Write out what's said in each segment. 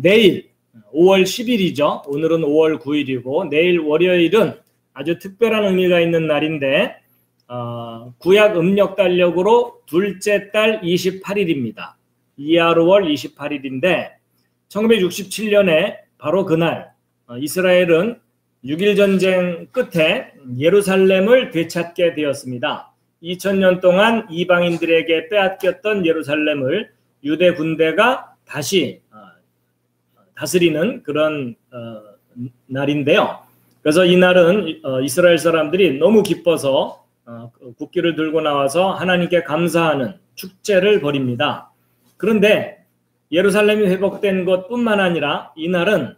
내일 5월 10일이죠. 오늘은 5월 9일이고 내일 월요일은 아주 특별한 의미가 있는 날인데 구약 음력 달력으로 둘째 달 28일입니다. 이하루월 28일인데 1967년에 바로 그날 이스라엘은 6.1 전쟁 끝에 예루살렘을 되찾게 되었습니다. 2000년 동안 이방인들에게 빼앗겼던 예루살렘을 유대 군대가 다시 다스리는 그런 날인데요. 그래서 이날은 이스라엘 사람들이 너무 기뻐서 국기를 들고 나와서 하나님께 감사하는 축제를 벌입니다. 그런데 예루살렘이 회복된 것뿐만 아니라 이날은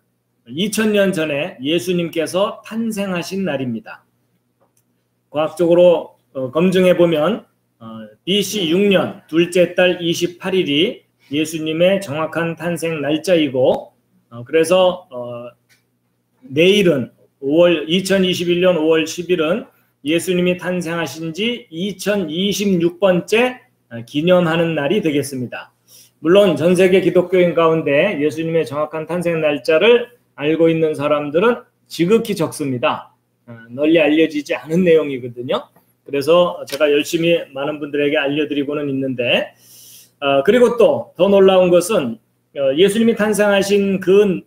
2000년 전에 예수님께서 탄생하신 날입니다. 과학적으로 검증해 보면 BC 6년 둘째 달 28일이 예수님의 정확한 탄생 날짜이고 그래서 내일은 2021년 5월 10일은 예수님이 탄생하신 지 2026번째 기념하는 날이 되겠습니다. 물론 전 세계 기독교인 가운데 예수님의 정확한 탄생 날짜를 알고 있는 사람들은 지극히 적습니다. 널리 알려지지 않은 내용이거든요. 그래서 제가 열심히 많은 분들에게 알려드리고는 있는데 그리고 또 더 놀라운 것은 예수님이 탄생하신 그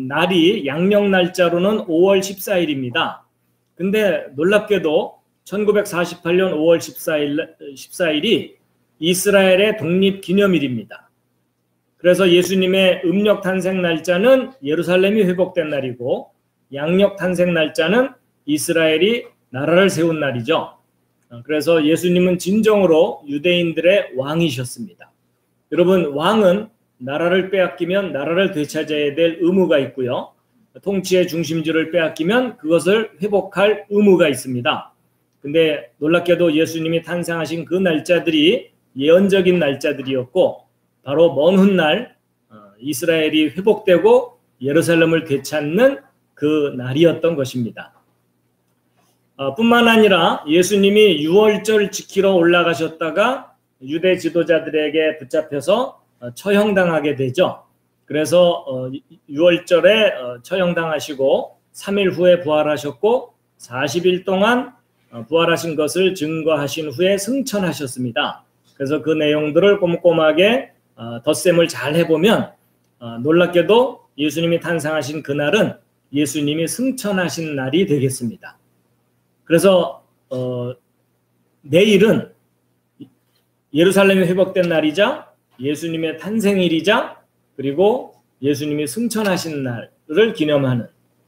날이 양력 날짜로는 5월 14일입니다. 근데 놀랍게도 1948년 5월 14일이 이스라엘의 독립기념일입니다. 그래서 예수님의 음력 탄생 날짜는 예루살렘이 회복된 날이고 양력 탄생 날짜는 이스라엘이 나라를 세운 날이죠. 그래서 예수님은 진정으로 유대인들의 왕이셨습니다. 여러분, 왕은 나라를 빼앗기면 나라를 되찾아야 될 의무가 있고요. 통치의 중심지를 빼앗기면 그것을 회복할 의무가 있습니다. 근데 놀랍게도 예수님이 탄생하신 그 날짜들이 예언적인 날짜들이었고 바로 먼 훗날 이스라엘이 회복되고 예루살렘을 되찾는 그 날이었던 것입니다. 뿐만 아니라 예수님이 유월절 지키러 올라가셨다가 유대 지도자들에게 붙잡혀서 처형당하게 되죠. 그래서 유월절에 처형당하시고 3일 후에 부활하셨고 40일 동안 부활하신 것을 증거하신 후에 승천하셨습니다. 그래서 그 내용들을 꼼꼼하게 덧셈을 잘 해보면 놀랍게도 예수님이 탄생하신 그날은 예수님이 승천하신 날이 되겠습니다. 그래서 내일은 예루살렘이 회복된 날이자 예수님의 탄생일이자 그리고 예수님이 승천하신 날을 기념하는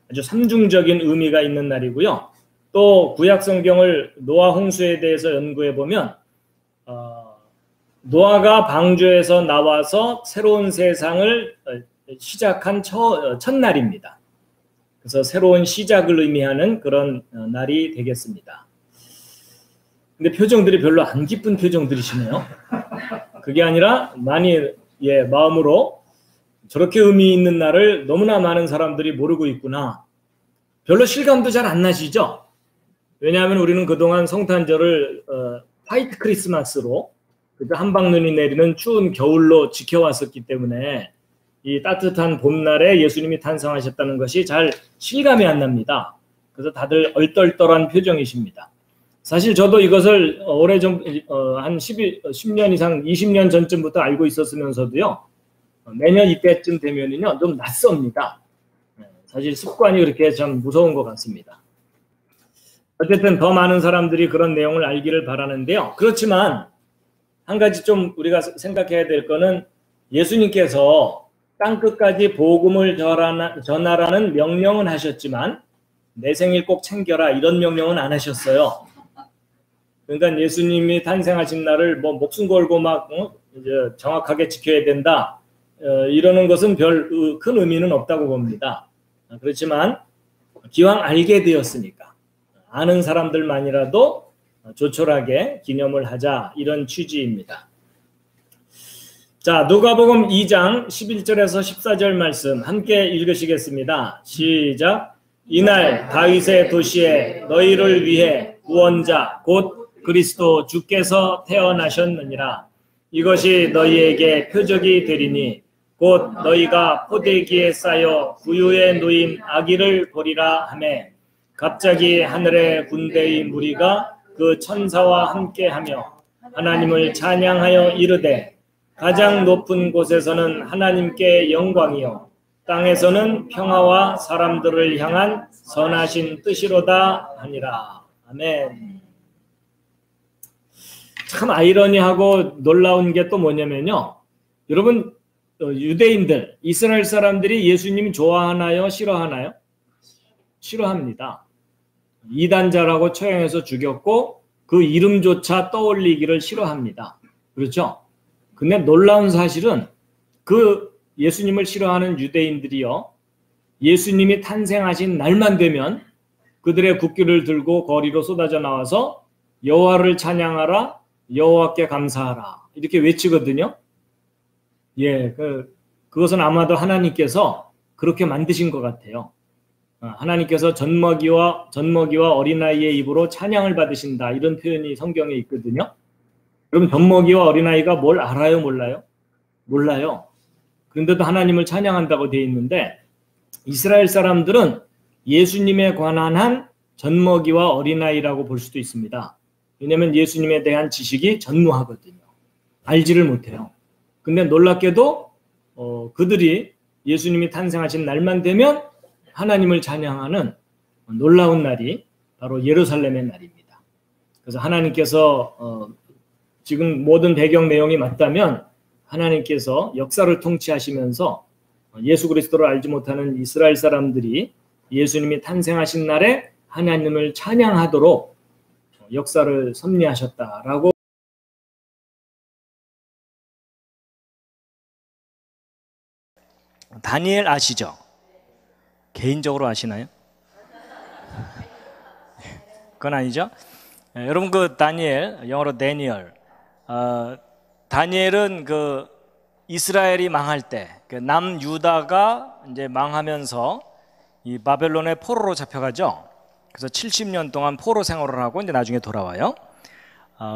아주 삼중적인 의미가 있는 날이고요. 또 구약 성경을 노아 홍수에 대해서 연구해 보면 노아가 방주에서 나와서 새로운 세상을 시작한 첫날입니다. 그래서 새로운 시작을 의미하는 그런 날이 되겠습니다. 근데 표정들이 별로 안 기쁜 표정들이시네요. 그게 아니라 많이 마음으로 저렇게 의미 있는 날을 너무나 많은 사람들이 모르고 있구나. 별로 실감도 잘 안 나시죠? 왜냐하면 우리는 그동안 성탄절을 화이트 크리스마스로 한방눈이 내리는 추운 겨울로 지켜왔었기 때문에 이 따뜻한 봄날에 예수님이 탄생하셨다는 것이 잘 실감이 안 납니다. 그래서 다들 얼떨떨한 표정이십니다. 사실 저도 이것을 오래전 한 10년 이상 20년 전쯤부터 알고 있었으면서도요. 매년 이때쯤 되면은요 좀 낯섭니다. 사실 습관이 그렇게 참 무서운 것 같습니다. 어쨌든 더 많은 사람들이 그런 내용을 알기를 바라는데요. 그렇지만 한 가지 좀 우리가 생각해야 될 거는 예수님께서 땅끝까지 복음을 전하라는 명령은 하셨지만 내 생일 꼭 챙겨라 이런 명령은 안 하셨어요. 그러니까 예수님이 탄생하신 날을 뭐 목숨 걸고 막 이제 정확하게 지켜야 된다 이러는 것은 별 큰 의미는 없다고 봅니다. 그렇지만 기왕 알게 되었으니까 아는 사람들만이라도 조촐하게 기념을 하자 이런 취지입니다. 자, 누가복음 2장 11절에서 14절 말씀 함께 읽으시겠습니다. 시작. 이날 다윗의 도시에 너희를 위해 구원자 곧 그리스도 주께서 태어나셨느니라. 이것이 너희에게 표적이 되리니 곧 너희가 포대기에 쌓여 구유에 놓인 아기를 보리라 하매 갑자기 하늘의 군대의 무리가 그 천사와 함께하며 하나님을 찬양하여 이르되 가장 높은 곳에서는 하나님께 영광이요 땅에서는 평화와 사람들을 향한 선하신 뜻이로다 하니라. 아멘. 참 아이러니하고 놀라운 게 또 뭐냐면요. 여러분 유대인들, 이스라엘 사람들이 예수님 좋아하나요? 싫어하나요? 싫어합니다. 이단자라고 처형해서 죽였고 그 이름조차 떠올리기를 싫어합니다. 그렇죠? 근데 놀라운 사실은 그 예수님을 싫어하는 유대인들이요. 예수님이 탄생하신 날만 되면 그들의 국기를 들고 거리로 쏟아져 나와서 여호와를 찬양하라, 여호와께 감사하라 이렇게 외치거든요. 예, 그것은 아마도 하나님께서 그렇게 만드신 것 같아요. 하나님께서 젖먹이와 어린아이의 입으로 찬양을 받으신다 이런 표현이 성경에 있거든요. 그럼 젖먹이와 어린아이가 뭘 알아요, 몰라요? 몰라요. 그런데도 하나님을 찬양한다고 되어 있는데 이스라엘 사람들은 예수님에 관한 한 젖먹이와 어린아이라고 볼 수도 있습니다. 왜냐하면 예수님에 대한 지식이 전무하거든요. 알지를 못해요. 근데 놀랍게도 그들이 예수님이 탄생하신 날만 되면 하나님을 찬양하는 놀라운 날이 바로 예루살렘의 날입니다. 그래서 하나님께서 지금 모든 배경 내용이 맞다면 하나님께서 역사를 통치하시면서 예수 그리스도를 알지 못하는 이스라엘 사람들이 예수님이 탄생하신 날에 하나님을 찬양하도록 역사를 섭리하셨다라고. 다니엘 아시죠? 개인적으로 아시나요? 그건 아니죠? 여러분 그 다니엘, 영어로 데니얼, 다니엘은 그 이스라엘이 망할 때, 그 남유다가 이제 망하면서 이 바벨론의 포로로 잡혀가죠. 그래서 70년 동안 포로 생활을 하고 이제 나중에 돌아와요.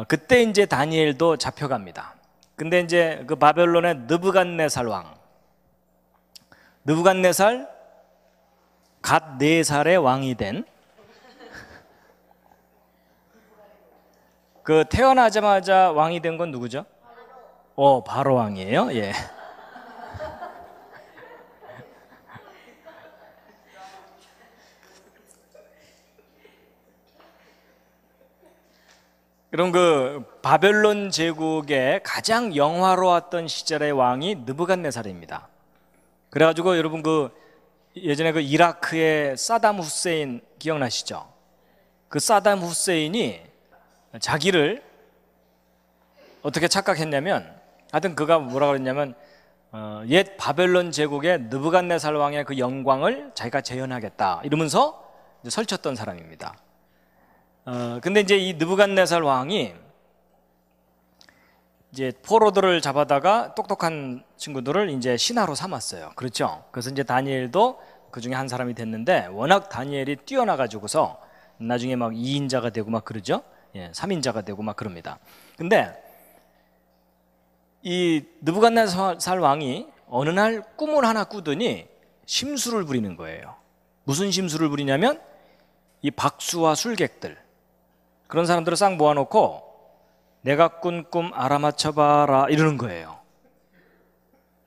그때 이제 다니엘도 잡혀갑니다. 근데 이제 그 바벨론의 느부갓네살 왕, 느부갓네살 갓 4살의 왕이 된 그 태어나자마자 왕이 된 건 누구죠? 바로 왕이에요. 예. 그럼 그 바벨론 제국의 가장 영화로웠던 시절의 왕이 느부갓네살입니다. 그래가지고 여러분 그 예전에 그 이라크의 사담 후세인 기억나시죠? 그 사담 후세인이 자기를 어떻게 착각했냐면, 하여튼 그가 뭐라고 그랬냐면 옛 바벨론 제국의 느부갓네살 왕의 그 영광을 자기가 재현하겠다 이러면서 이제 설쳤던 사람입니다. 근데 이제 이 느부갓네살 왕이 이제 포로들을 잡아다가 똑똑한 친구들을 이제 신하로 삼았어요. 그렇죠? 그래서 이제 다니엘도 그 중에 한 사람이 됐는데 워낙 다니엘이 뛰어나가지고서 나중에 막 2인자가 되고 막 그러죠. 예, 3인자가 되고 막 그럽니다. 근데 이 느부갓네살 왕이 어느 날 꿈을 하나 꾸더니 심술을 부리는 거예요. 무슨 심술을 부리냐면 이 박수와 술객들, 그런 사람들을 싹 모아놓고 내가 꾼 꿈 알아맞혀봐라 이러는 거예요.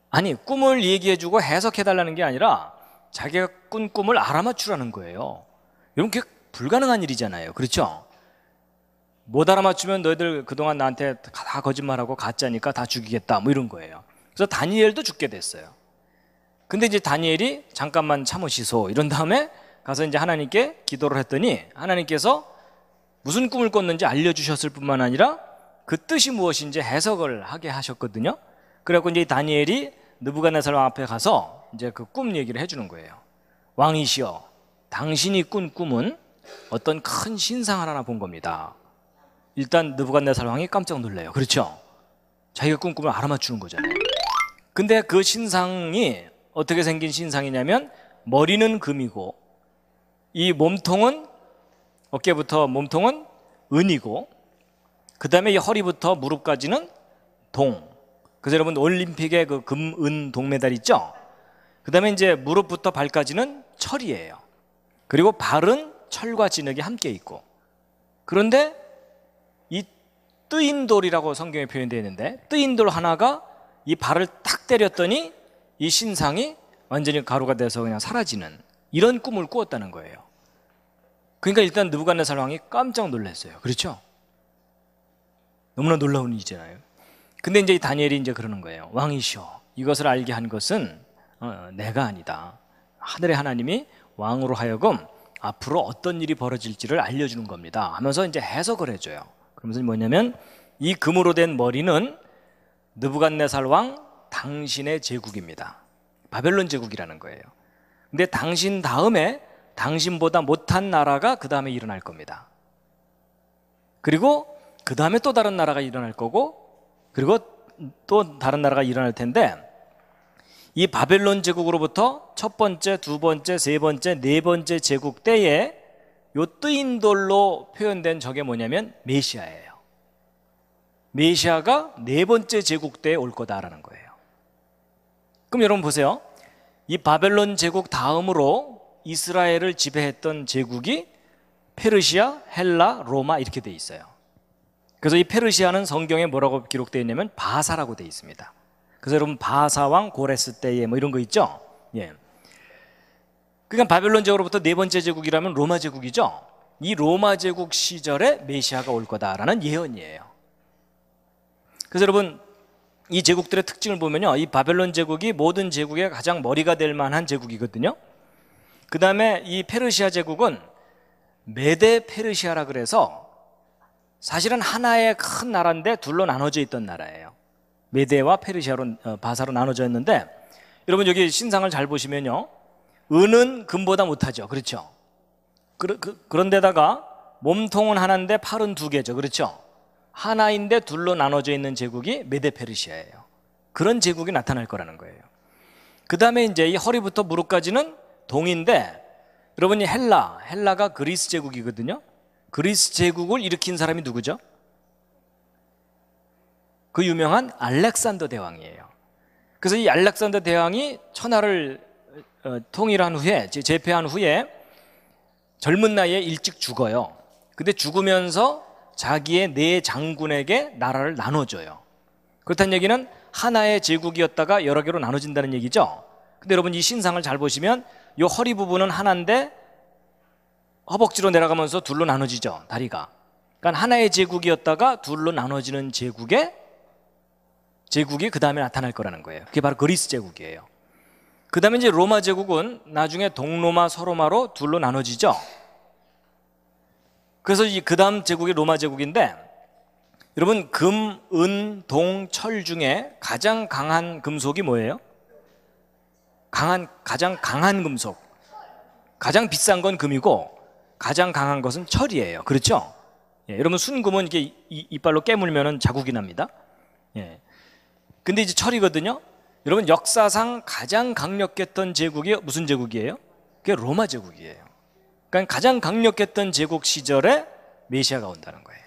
아니, 꿈을 얘기해주고 해석해달라는 게 아니라 자기가 꾼 꿈을 알아맞추라는 거예요. 여러분, 그게 불가능한 일이잖아요. 그렇죠? 못 알아맞추면 너희들 그동안 나한테 다 거짓말하고 가짜니까 다 죽이겠다 뭐 이런 거예요. 그래서 다니엘도 죽게 됐어요. 근데 이제 다니엘이 잠깐만 참으시소 이런 다음에 가서 이제 하나님께 기도를 했더니 하나님께서 무슨 꿈을 꿨는지 알려주셨을 뿐만 아니라 그 뜻이 무엇인지 해석을 하게 하셨거든요. 그래갖고 이제 다니엘이 느부갓네살 왕 앞에 가서 이제 그 꿈 얘기를 해주는 거예요. 왕이시여, 당신이 꾼 꿈은 어떤 큰 신상을 하나 본 겁니다. 일단 느부갓네살 왕이 깜짝 놀래요. 그렇죠? 자기가 꾼 꿈을 알아맞추는 거잖아요. 근데 그 신상이 어떻게 생긴 신상이냐면 머리는 금이고 이 몸통은, 어깨부터 몸통은 은이고 그 다음에 이 허리부터 무릎까지는 동, 그래서 여러분 올림픽의 그 금, 은, 동메달 있죠? 그 다음에 이제 무릎부터 발까지는 철이에요. 그리고 발은 철과 진흙이 함께 있고, 그런데 이 뜨인 돌이라고 성경에 표현되어 있는데, 뜨인 돌 하나가 이 발을 탁 때렸더니 이 신상이 완전히 가루가 돼서 그냥 사라지는 이런 꿈을 꾸었다는 거예요. 그러니까 일단 느부갓네살 왕이 깜짝 놀랐어요. 그렇죠? 너무나 놀라운 일이잖아요. 근데 이제 다니엘이 이제 그러는 거예요. 왕이시여, 이것을 알게 한 것은 내가 아니다. 하늘의 하나님이 왕으로 하여금 앞으로 어떤 일이 벌어질지를 알려주는 겁니다 하면서 이제 해석을 해줘요. 그러면서 뭐냐면 이 금으로 된 머리는 느부갓네살 왕 당신의 제국입니다. 바벨론 제국이라는 거예요. 근데 당신 다음에 당신보다 못한 나라가 그 다음에 일어날 겁니다. 그리고 그 다음에 또 다른 나라가 일어날 거고, 그리고 또 다른 나라가 일어날 텐데, 이 바벨론 제국으로부터 첫 번째, 두 번째, 세 번째, 네 번째 제국 때에 요 뜨인 돌로 표현된 저게 뭐냐면 메시아예요. 메시아가 네 번째 제국 때에 올 거다라는 거예요. 그럼 여러분 보세요. 이 바벨론 제국 다음으로 이스라엘을 지배했던 제국이 페르시아, 헬라, 로마 이렇게 돼 있어요. 그래서 이 페르시아는 성경에 뭐라고 기록되어 있냐면 바사라고 되어 있습니다. 그래서 여러분 바사왕 고레스 때에 뭐 이런 거 있죠? 예. 그러니까 바벨론 제국으로부터 네 번째 제국이라면 로마 제국이죠. 이 로마 제국 시절에 메시아가 올 거다라는 예언이에요. 그래서 여러분 이 제국들의 특징을 보면요, 이 바벨론 제국이 모든 제국의 가장 머리가 될 만한 제국이거든요. 그 다음에 이 페르시아 제국은 메데 페르시아라 그래서 사실은 하나의 큰 나라인데 둘로 나눠져 있던 나라예요. 메데와 페르시아로 바사로 나눠져 있는데, 여러분 여기 신상을 잘 보시면요, 은은 금보다 못하죠. 그렇죠? 그런데다가 몸통은 하나인데 팔은 두 개죠. 그렇죠? 하나인데 둘로 나눠져 있는 제국이 메데 페르시아예요. 그런 제국이 나타날 거라는 거예요. 그 다음에 이제 이 허리부터 무릎까지는 동인데, 여러분이 헬라가 그리스 제국이거든요. 그리스 제국을 일으킨 사람이 누구죠? 그 유명한 알렉산더 대왕이에요. 그래서 이 알렉산더 대왕이 천하를 통일한 후에, 제패한 후에 젊은 나이에 일찍 죽어요. 근데 죽으면서 자기의 네 장군에게 나라를 나눠줘요. 그렇다는 얘기는 하나의 제국이었다가 여러 개로 나눠진다는 얘기죠. 근데 여러분 이 신상을 잘 보시면 이 허리 부분은 하나인데 허벅지로 내려가면서 둘로 나눠지죠, 다리가. 그러니까 하나의 제국이었다가 둘로 나눠지는 제국이 그 다음에 나타날 거라는 거예요. 그게 바로 그리스 제국이에요. 그 다음에 이제 로마 제국은 나중에 동로마, 서로마로 둘로 나눠지죠. 그래서 그 다음 제국이 로마 제국인데, 여러분 금, 은, 동, 철 중에 가장 강한 금속이 뭐예요? 가장 강한 금속, 가장 비싼 건 금이고 가장 강한 것은 철이에요. 그렇죠? 예, 여러분 순금은 이게 이빨로 깨물면 자국이 납니다. 예. 근데 이제 철이거든요. 여러분 역사상 가장 강력했던 제국이 무슨 제국이에요? 그게 로마 제국이에요. 그러니까 가장 강력했던 제국 시절에 메시아가 온다는 거예요.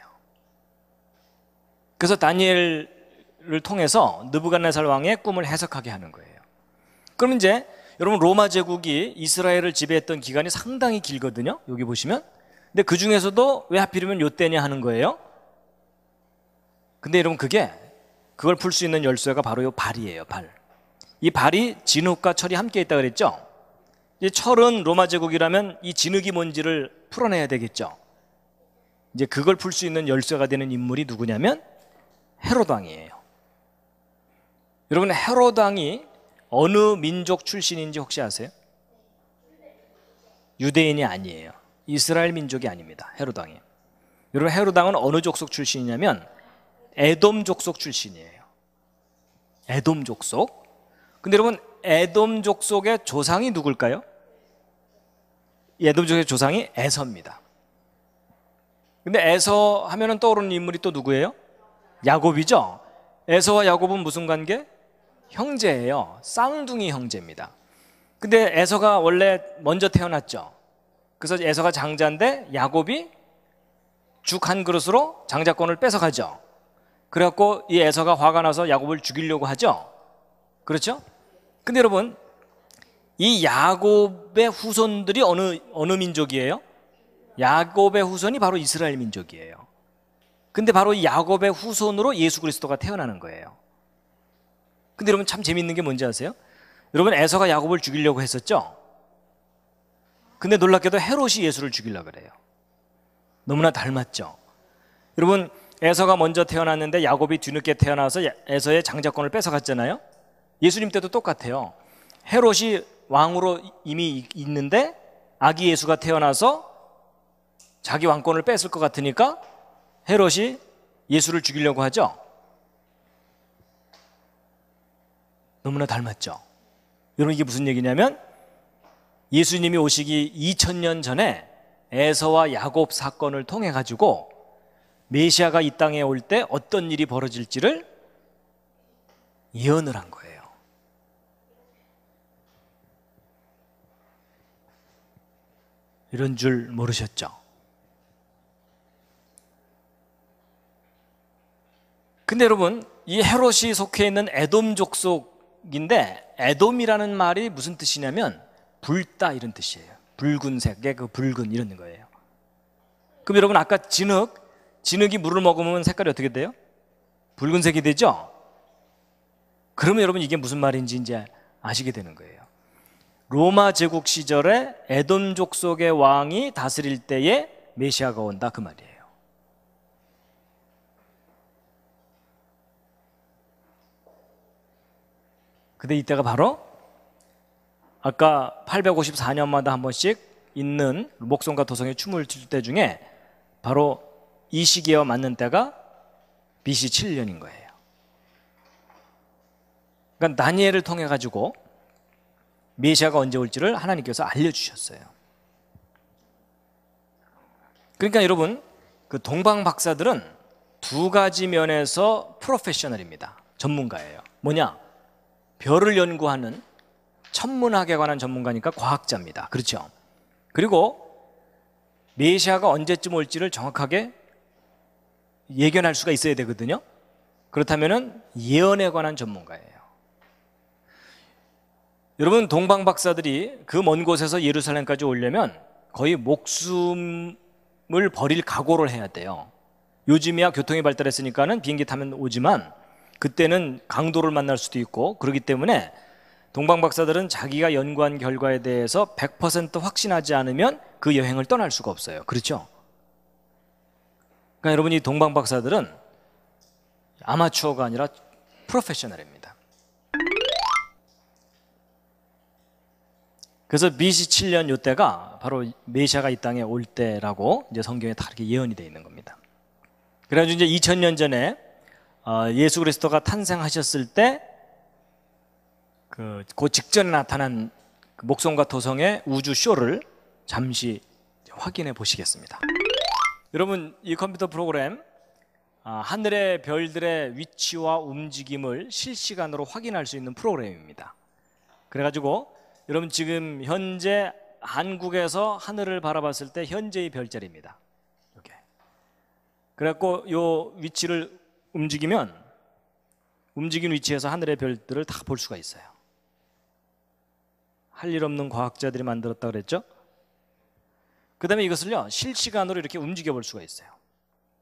그래서 다니엘을 통해서 느부갓네살 왕의 꿈을 해석하게 하는 거예요. 그럼 이제 여러분 로마 제국이 이스라엘을 지배했던 기간이 상당히 길거든요. 여기 보시면. 근데 그 중에서도 왜 하필이면 요때냐 하는 거예요. 근데 여러분 그걸 풀 수 있는 열쇠가 바로 요 발이에요. 발. 이 발이 진흙과 철이 함께 있다 그랬죠. 이제 철은 로마 제국이라면 이 진흙이 뭔지를 풀어내야 되겠죠. 이제 그걸 풀 수 있는 열쇠가 되는 인물이 누구냐면 헤롯 왕이에요. 여러분 헤롯 왕이 어느 민족 출신인지 혹시 아세요? 유대인이 아니에요. 이스라엘 민족이 아닙니다. 헤롯 왕이. 여러분 헤롯 왕은 어느 족속 출신이냐면 에돔 족속 출신이에요. 에돔 족속. 근데 여러분 에돔 족속의 조상이 누굴까요? 에돔 족속의 조상이 에서입니다. 근데 에서 하면은 떠오르는 인물이 또 누구예요? 야곱이죠. 에서와 야곱은 무슨 관계? 형제예요. 쌍둥이 형제입니다. 근데 에서가 원래 먼저 태어났죠. 그래서 에서가 장자인데 야곱이 죽 한 그릇으로 장자권을 뺏어가죠. 그래갖고 이 에서가 화가 나서 야곱을 죽이려고 하죠. 그렇죠? 근데 여러분, 이 야곱의 후손들이 어느 민족이에요? 야곱의 후손이 바로 이스라엘 민족이에요. 근데 바로 이 야곱의 후손으로 예수 그리스도가 태어나는 거예요. 근데 여러분 참 재밌는 게 뭔지 아세요? 여러분, 에서가 야곱을 죽이려고 했었죠? 근데 놀랍게도 헤롯이 예수를 죽이려고 그래요. 너무나 닮았죠? 여러분, 에서가 먼저 태어났는데 야곱이 뒤늦게 태어나서 에서의 장자권을 뺏어갔잖아요. 예수님 때도 똑같아요. 헤롯이 왕으로 이미 있는데 아기 예수가 태어나서 자기 왕권을 뺏을 것 같으니까 헤롯이 예수를 죽이려고 하죠. 너무나 닮았죠. 여러분, 이게 무슨 얘기냐면 예수님이 오시기 2000년 전에 에서와 야곱 사건을 통해 가지고 메시아가 이 땅에 올 때 어떤 일이 벌어질지를 예언을 한 거예요. 이런 줄 모르셨죠? 근데 여러분, 이 헤롯이 속해 있는 에돔 족속인데, 에돔이라는 말이 무슨 뜻이냐면 붉다 이런 뜻이에요. 붉은색의 그 붉은 이런 거예요. 그럼 여러분, 아까 진흙이 물을 먹으면 색깔이 어떻게 돼요? 붉은색이 되죠? 그러면 여러분, 이게 무슨 말인지 이제 아시게 되는 거예요. 로마 제국 시절에 에돔 족속의 왕이 다스릴 때에 메시아가 온다, 그 말이에요. 근데 이때가 바로 아까 854년마다 한 번씩 있는 목송과 도성의 춤을 출 때 중에 바로 이 시기와 맞는 때가 BC 7년인 거예요. 그러니까 다니엘을 통해 가지고 메시아가 언제 올지를 하나님께서 알려주셨어요. 그러니까 여러분, 그 동방 박사들은 두 가지 면에서 프로페셔널입니다. 전문가예요. 뭐냐? 별을 연구하는 천문학에 관한 전문가니까 과학자입니다. 그렇죠? 그리고 메시아가 언제쯤 올지를 정확하게 예견할 수가 있어야 되거든요. 그렇다면 예언에 관한 전문가예요. 여러분, 동방 박사들이 그 먼 곳에서 예루살렘까지 오려면 거의 목숨을 버릴 각오를 해야 돼요. 요즘이야 교통이 발달했으니까는 비행기 타면 오지만 그때는 강도를 만날 수도 있고, 그렇기 때문에 동방 박사들은 자기가 연구한 결과에 대해서 100% 확신하지 않으면 그 여행을 떠날 수가 없어요. 그렇죠? 그러니까 여러분, 이 동방 박사들은 아마추어가 아니라 프로페셔널입니다. 그래서 BC 7년 이때가 바로 메시아가 이 땅에 올 때라고 이제 성경에 다 이렇게 예언이 되어 있는 겁니다. 그래가지고 이제 2000년 전에 예수 그리스도가 탄생하셨을 때 그 직전에 나타난 그 목성과 토성의 우주 쇼를 잠시 확인해 보시겠습니다. 여러분, 이 컴퓨터 프로그램 하늘의 별들의 위치와 움직임을 실시간으로 확인할 수 있는 프로그램입니다. 그래가지고 여러분, 지금 현재 한국에서 하늘을 바라봤을 때 현재의 별자리입니다. 이렇게. 그래갖고 이 위치를 움직이면 움직인 위치에서 하늘의 별들을 다 볼 수가 있어요. 할 일 없는 과학자들이 만들었다 그랬죠? 그 다음에 이것을요, 실시간으로 이렇게 움직여 볼 수가 있어요.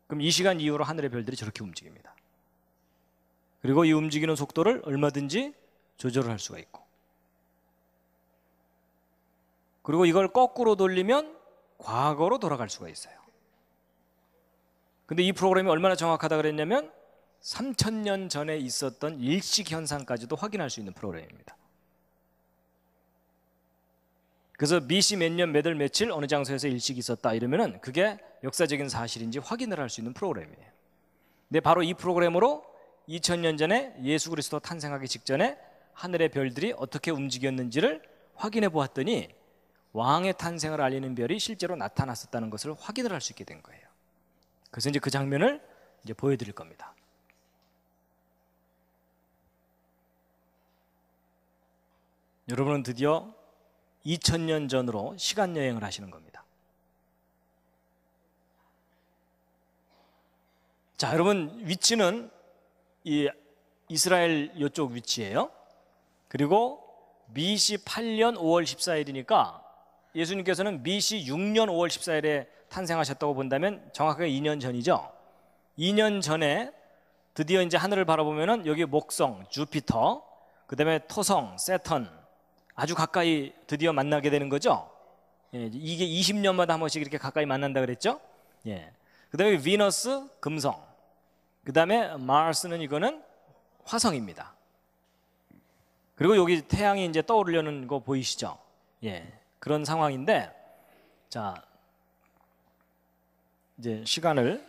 그럼 이 시간 이후로 하늘의 별들이 저렇게 움직입니다. 그리고 이 움직이는 속도를 얼마든지 조절을 할 수가 있고, 그리고 이걸 거꾸로 돌리면 과거로 돌아갈 수가 있어요. 근데 이 프로그램이 얼마나 정확하다 그랬냐면 3000년 전에 있었던 일식 현상까지도 확인할 수 있는 프로그램입니다. 그래서 BC 몇 년 몇 월 며칠 어느 장소에서 일식이 있었다 이러면은 그게 역사적인 사실인지 확인을 할 수 있는 프로그램이에요. 근데 바로 이 프로그램으로 2000년 전에 예수 그리스도 탄생하기 직전에 하늘의 별들이 어떻게 움직였는지를 확인해 보았더니 왕의 탄생을 알리는 별이 실제로 나타났었다는 것을 확인을 할 수 있게 된 거예요. 그래서 이제 그 장면을 이제 보여드릴 겁니다. 여러분은 드디어 2000년 전으로 시간 여행을 하시는 겁니다. 자, 여러분, 위치는 이 이스라엘 이쪽 위치예요. 그리고 BC 8년 5월 14일이니까 예수님께서는 BC 6년 5월 14일에 탄생하셨다고 본다면 정확하게 2년 전이죠. 2년 전에 드디어 이제 하늘을 바라보면은 여기 목성, 주피터, 그 다음에 토성, 세턴 아주 가까이 드디어 만나게 되는 거죠. 예, 이게 20년마다 한 번씩 이렇게 가까이 만난다 그랬죠. 예. 그 다음에 비너스, 금성, 그 다음에 마스는 이거는 화성입니다. 그리고 여기 태양이 이제 떠오르려는 거 보이시죠? 예, 그런 상황인데, 자, 이제 시간을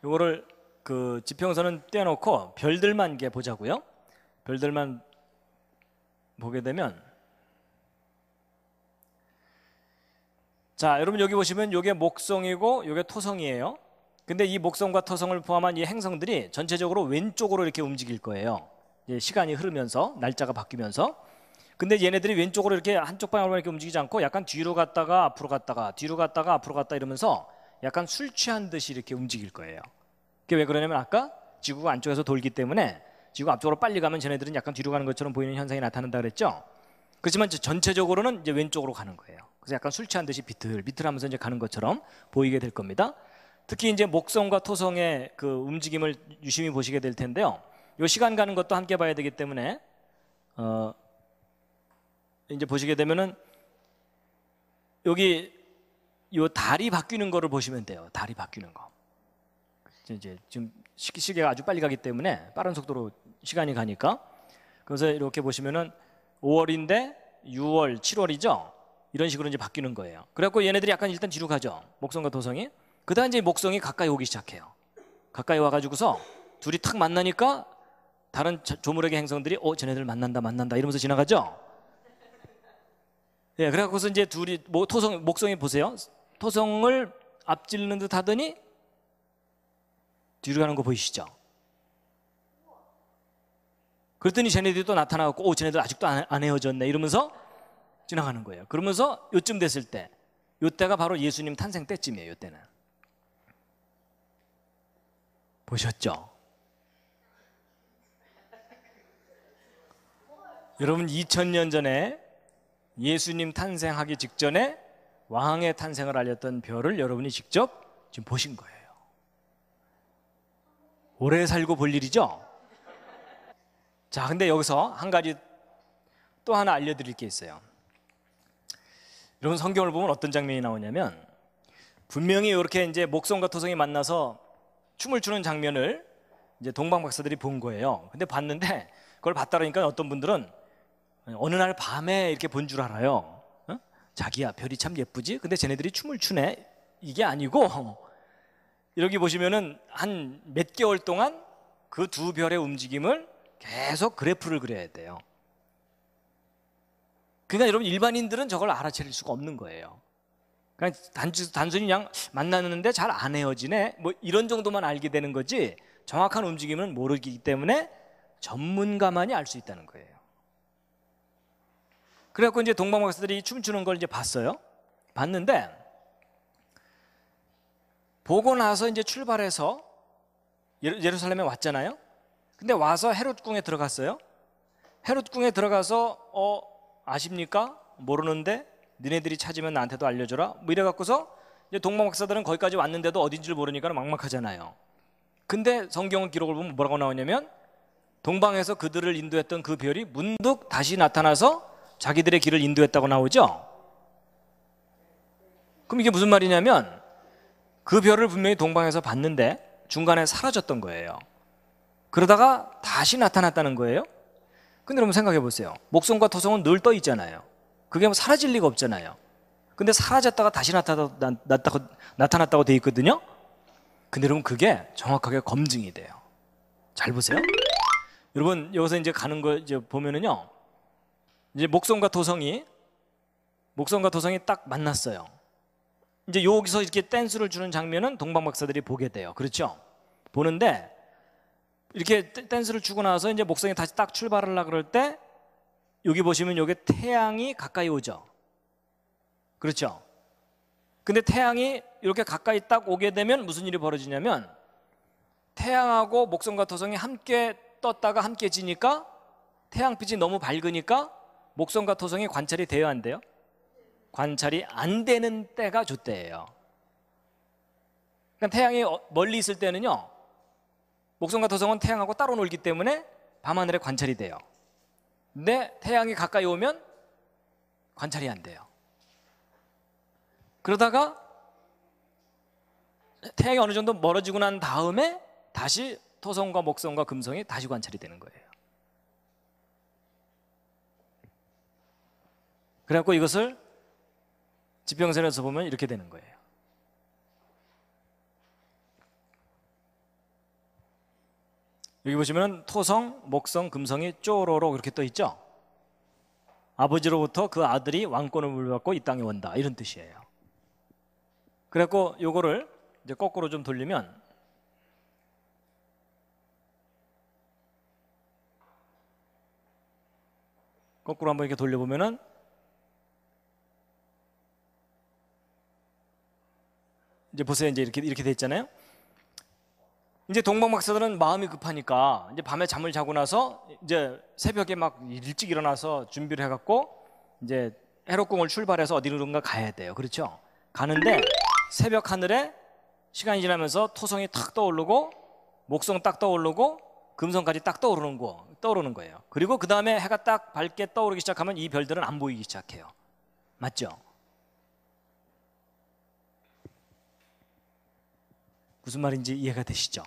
요거를 그 지평선은 떼어놓고 별들만 이렇게 보자고요. 별들만 보게 되면, 자, 여러분 여기 보시면 요게 목성이고 요게 토성이에요. 근데 이 목성과 토성을 포함한 이 행성들이 전체적으로 왼쪽으로 이렇게 움직일 거예요. 시간이 흐르면서, 날짜가 바뀌면서. 근데 얘네들이 왼쪽으로 이렇게 한쪽 방향으로 이렇게 움직이지 않고 약간 뒤로 갔다가 앞으로 갔다가 뒤로 갔다가 앞으로 갔다 이러면서 약간 술 취한 듯이 이렇게 움직일 거예요. 그게 왜 그러냐면 아까 지구가 안쪽에서 돌기 때문에 지구가 앞쪽으로 빨리 가면 쟤네들은 약간 뒤로 가는 것처럼 보이는 현상이 나타난다 그랬죠. 그렇지만 전체적으로는 이제 왼쪽으로 가는 거예요. 그래서 약간 술 취한 듯이 비틀비틀하면서 이제 가는 것처럼 보이게 될 겁니다. 특히 이제 목성과 토성의 그 움직임을 유심히 보시게 될 텐데요. 요 시간 가는 것도 함께 봐야 되기 때문에 이제 보시게 되면은 여기 요 달이 바뀌는 거를 보시면 돼요. 달이 바뀌는 거. 이제 지금 시계가 아주 빨리 가기 때문에 빠른 속도로 시간이 가니까. 그래서 이렇게 보시면은 5월인데 6월, 7월이죠. 이런 식으로 이제 바뀌는 거예요. 그래갖고 얘네들이 약간 일단 뒤로 가죠. 목성과 토성이. 그다음 이제 목성이 가까이 오기 시작해요. 가까이 와가지고서 둘이 탁 만나니까 다른 조물의 행성들이 쟤네들 만난다 이러면서 지나가죠. 예, 그래갖고서 이제 둘이 목성이 보세요. 토성을 앞지르는 듯 하더니 뒤로 가는 거 보이시죠? 그랬더니 쟤네들이 또 나타나갖고 쟤네들 아직도 안 헤어졌네 이러면서 지나가는 거예요. 그러면서 요쯤 됐을 때, 요때가 바로 예수님 탄생 때쯤이에요. 요때는 보셨죠? 여러분 2000년 전에 예수님 탄생하기 직전에 왕의 탄생을 알렸던 별을 여러분이 직접 지금 보신 거예요. 오래 살고 볼 일이죠? 자, 근데 여기서 한 가지 또 하나 알려드릴 게 있어요. 여러분 성경을 보면 어떤 장면이 나오냐면 분명히 이렇게 이제 목성과 토성이 만나서 춤을 추는 장면을 이제 동방 박사들이 본 거예요. 근데 봤는데 그걸 봤다 그러니까 어떤 분들은 어느 날 밤에 이렇게 본 줄 알아요. 자기야 별이 참 예쁘지? 근데 쟤네들이 춤을 추네? 이게 아니고 여기 보시면은 한 몇 개월 동안 그 두 별의 움직임을 계속 그래프를 그려야 돼요. 그러니까 여러분 일반인들은 저걸 알아차릴 수가 없는 거예요. 그냥 단순히 그냥 만났는데 잘 안 헤어지네 뭐 이런 정도만 알게 되는 거지 정확한 움직임은 모르기 때문에 전문가만이 알 수 있다는 거예요. 그래갖고 이제 동방 박사들이 춤추는 걸 이제 봤어요. 봤는데 보고 나서 이제 출발해서 예루살렘에 왔잖아요. 근데 와서 헤롯궁에 들어갔어요. 헤롯궁에 들어가서 아십니까? 모르는데 니네들이 찾으면 나한테도 알려줘라 뭐 이래갖고서 이제 동방 박사들은 거기까지 왔는데도 어딘지를 모르니까 막막하잖아요. 근데 성경 기록을 보면 뭐라고 나오냐면 동방에서 그들을 인도했던 그 별이 문득 다시 나타나서 자기들의 길을 인도했다고 나오죠. 그럼 이게 무슨 말이냐면 그 별을 분명히 동방에서 봤는데 중간에 사라졌던 거예요. 그러다가 다시 나타났다는 거예요. 근데 여러분 생각해 보세요. 목성과 토성은 늘 떠 있잖아요. 그게 뭐 사라질 리가 없잖아요. 근데 사라졌다가 다시 나타났다고 돼 있거든요. 근데 여러분 그게 정확하게 검증이 돼요. 잘 보세요. 여러분 여기서 이제 가는 거 이제 보면은요. 이제 목성과 토성이 딱 만났어요. 이제 여기서 이렇게 댄스를 주는 장면은 동방 박사들이 보게 돼요. 그렇죠? 보는데 이렇게 댄스를 추고 나서 이제 목성이 다시 딱 출발하려고 그럴 때 여기 보시면 여기 태양이 가까이 오죠. 그렇죠? 근데 태양이 이렇게 가까이 딱 오게 되면 무슨 일이 벌어지냐면 태양하고 목성과 토성이 함께 떴다가 함께 지니까 태양빛이 너무 밝으니까 목성과 토성이 관찰이 돼야 안 돼요? 관찰이 안 되는 때가 저때예요. 그러니까 태양이 멀리 있을 때는요, 목성과 토성은 태양하고 따로 놀기 때문에 밤하늘에 관찰이 돼요. 근데 태양이 가까이 오면 관찰이 안 돼요. 그러다가 태양이 어느 정도 멀어지고 난 다음에 다시 토성과 목성과 금성이 다시 관찰이 되는 거예요. 그래갖고 이것을 지평선에서 보면 이렇게 되는 거예요. 여기 보시면 토성, 목성, 금성이 쪼로로 이렇게 떠 있죠. 아버지로부터 그 아들이 왕권을 물받고 이 땅에 온다, 이런 뜻이에요. 그래갖고 요거를 이제 거꾸로 좀 돌리면 거꾸로 한번 이렇게 돌려보면은 이제 보세요. 이제 이렇게 돼 있잖아요. 이제 동방박사들은 마음이 급하니까 이제 밤에 잠을 자고 나서 이제 새벽에 막 일찍 일어나서 준비를 해갖고 이제 해록궁을 출발해서 어디론가 가야 돼요. 그렇죠? 가는데 새벽 하늘에 시간이 지나면서 토성이 탁 떠오르고 목성 딱 떠오르고 금성까지 딱 떠오르는 거예요. 그리고 그 다음에 해가 딱 밝게 떠오르기 시작하면 이 별들은 안 보이기 시작해요. 맞죠? 무슨 말인지 이해가 되시죠?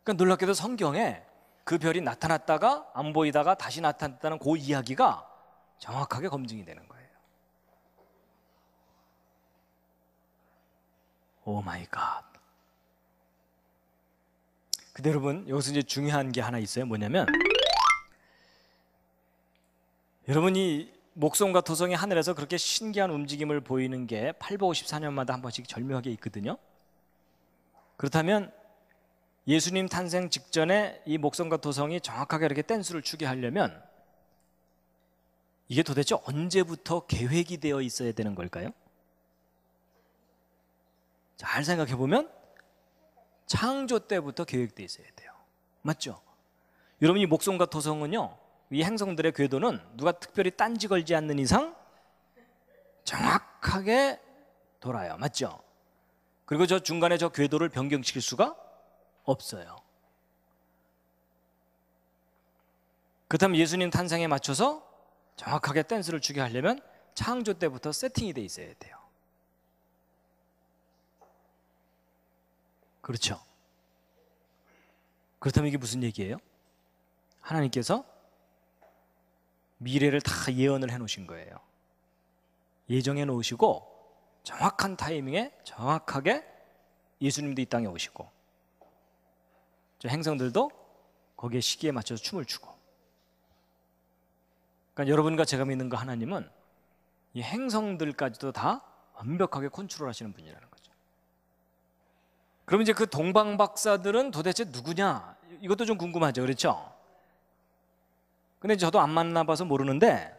그러니까 놀랍게도 성경에 그 별이 나타났다가 안 보이다가 다시 나타났다는 그 이야기가 정확하게 검증이 되는 거예요. 오 마이 갓. 근데 여러분, 여기서 이제 중요한 게 하나 있어요. 뭐냐면 여러분이 목성과 토성이 하늘에서 그렇게 신기한 움직임을 보이는 게 854년마다 한 번씩 절묘하게 있거든요. 그렇다면 예수님 탄생 직전에 이 목성과 토성이 정확하게 이렇게 댄스를 추게 하려면 이게 도대체 언제부터 계획이 되어 있어야 되는 걸까요? 잘 생각해 보면 창조 때부터 계획되어 있어야 돼요. 맞죠? 여러분, 이 목성과 토성은요, 이 행성들의 궤도는 누가 특별히 딴지 걸지 않는 이상 정확하게 돌아요. 맞죠? 그리고 저 중간에 저 궤도를 변경시킬 수가 없어요. 그렇다면 예수님 탄생에 맞춰서 정확하게 댄스를 추게 하려면 창조 때부터 세팅이 돼 있어야 돼요. 그렇죠? 그렇다면 이게 무슨 얘기예요? 하나님께서 미래를 다 예언을 해 놓으신 거예요. 예정해 놓으시고 정확한 타이밍에 정확하게 예수님도 이 땅에 오시고 저 행성들도 거기에 시기에 맞춰서 춤을 추고. 그러니까 여러분과 제가 믿는 그 하나님은 이 행성들까지도 다 완벽하게 컨트롤하시는 분이라는 거죠. 그럼 이제 그 동방박사들은 도대체 누구냐? 이것도 좀 궁금하죠. 그렇죠? 근데 저도 안 만나봐서 모르는데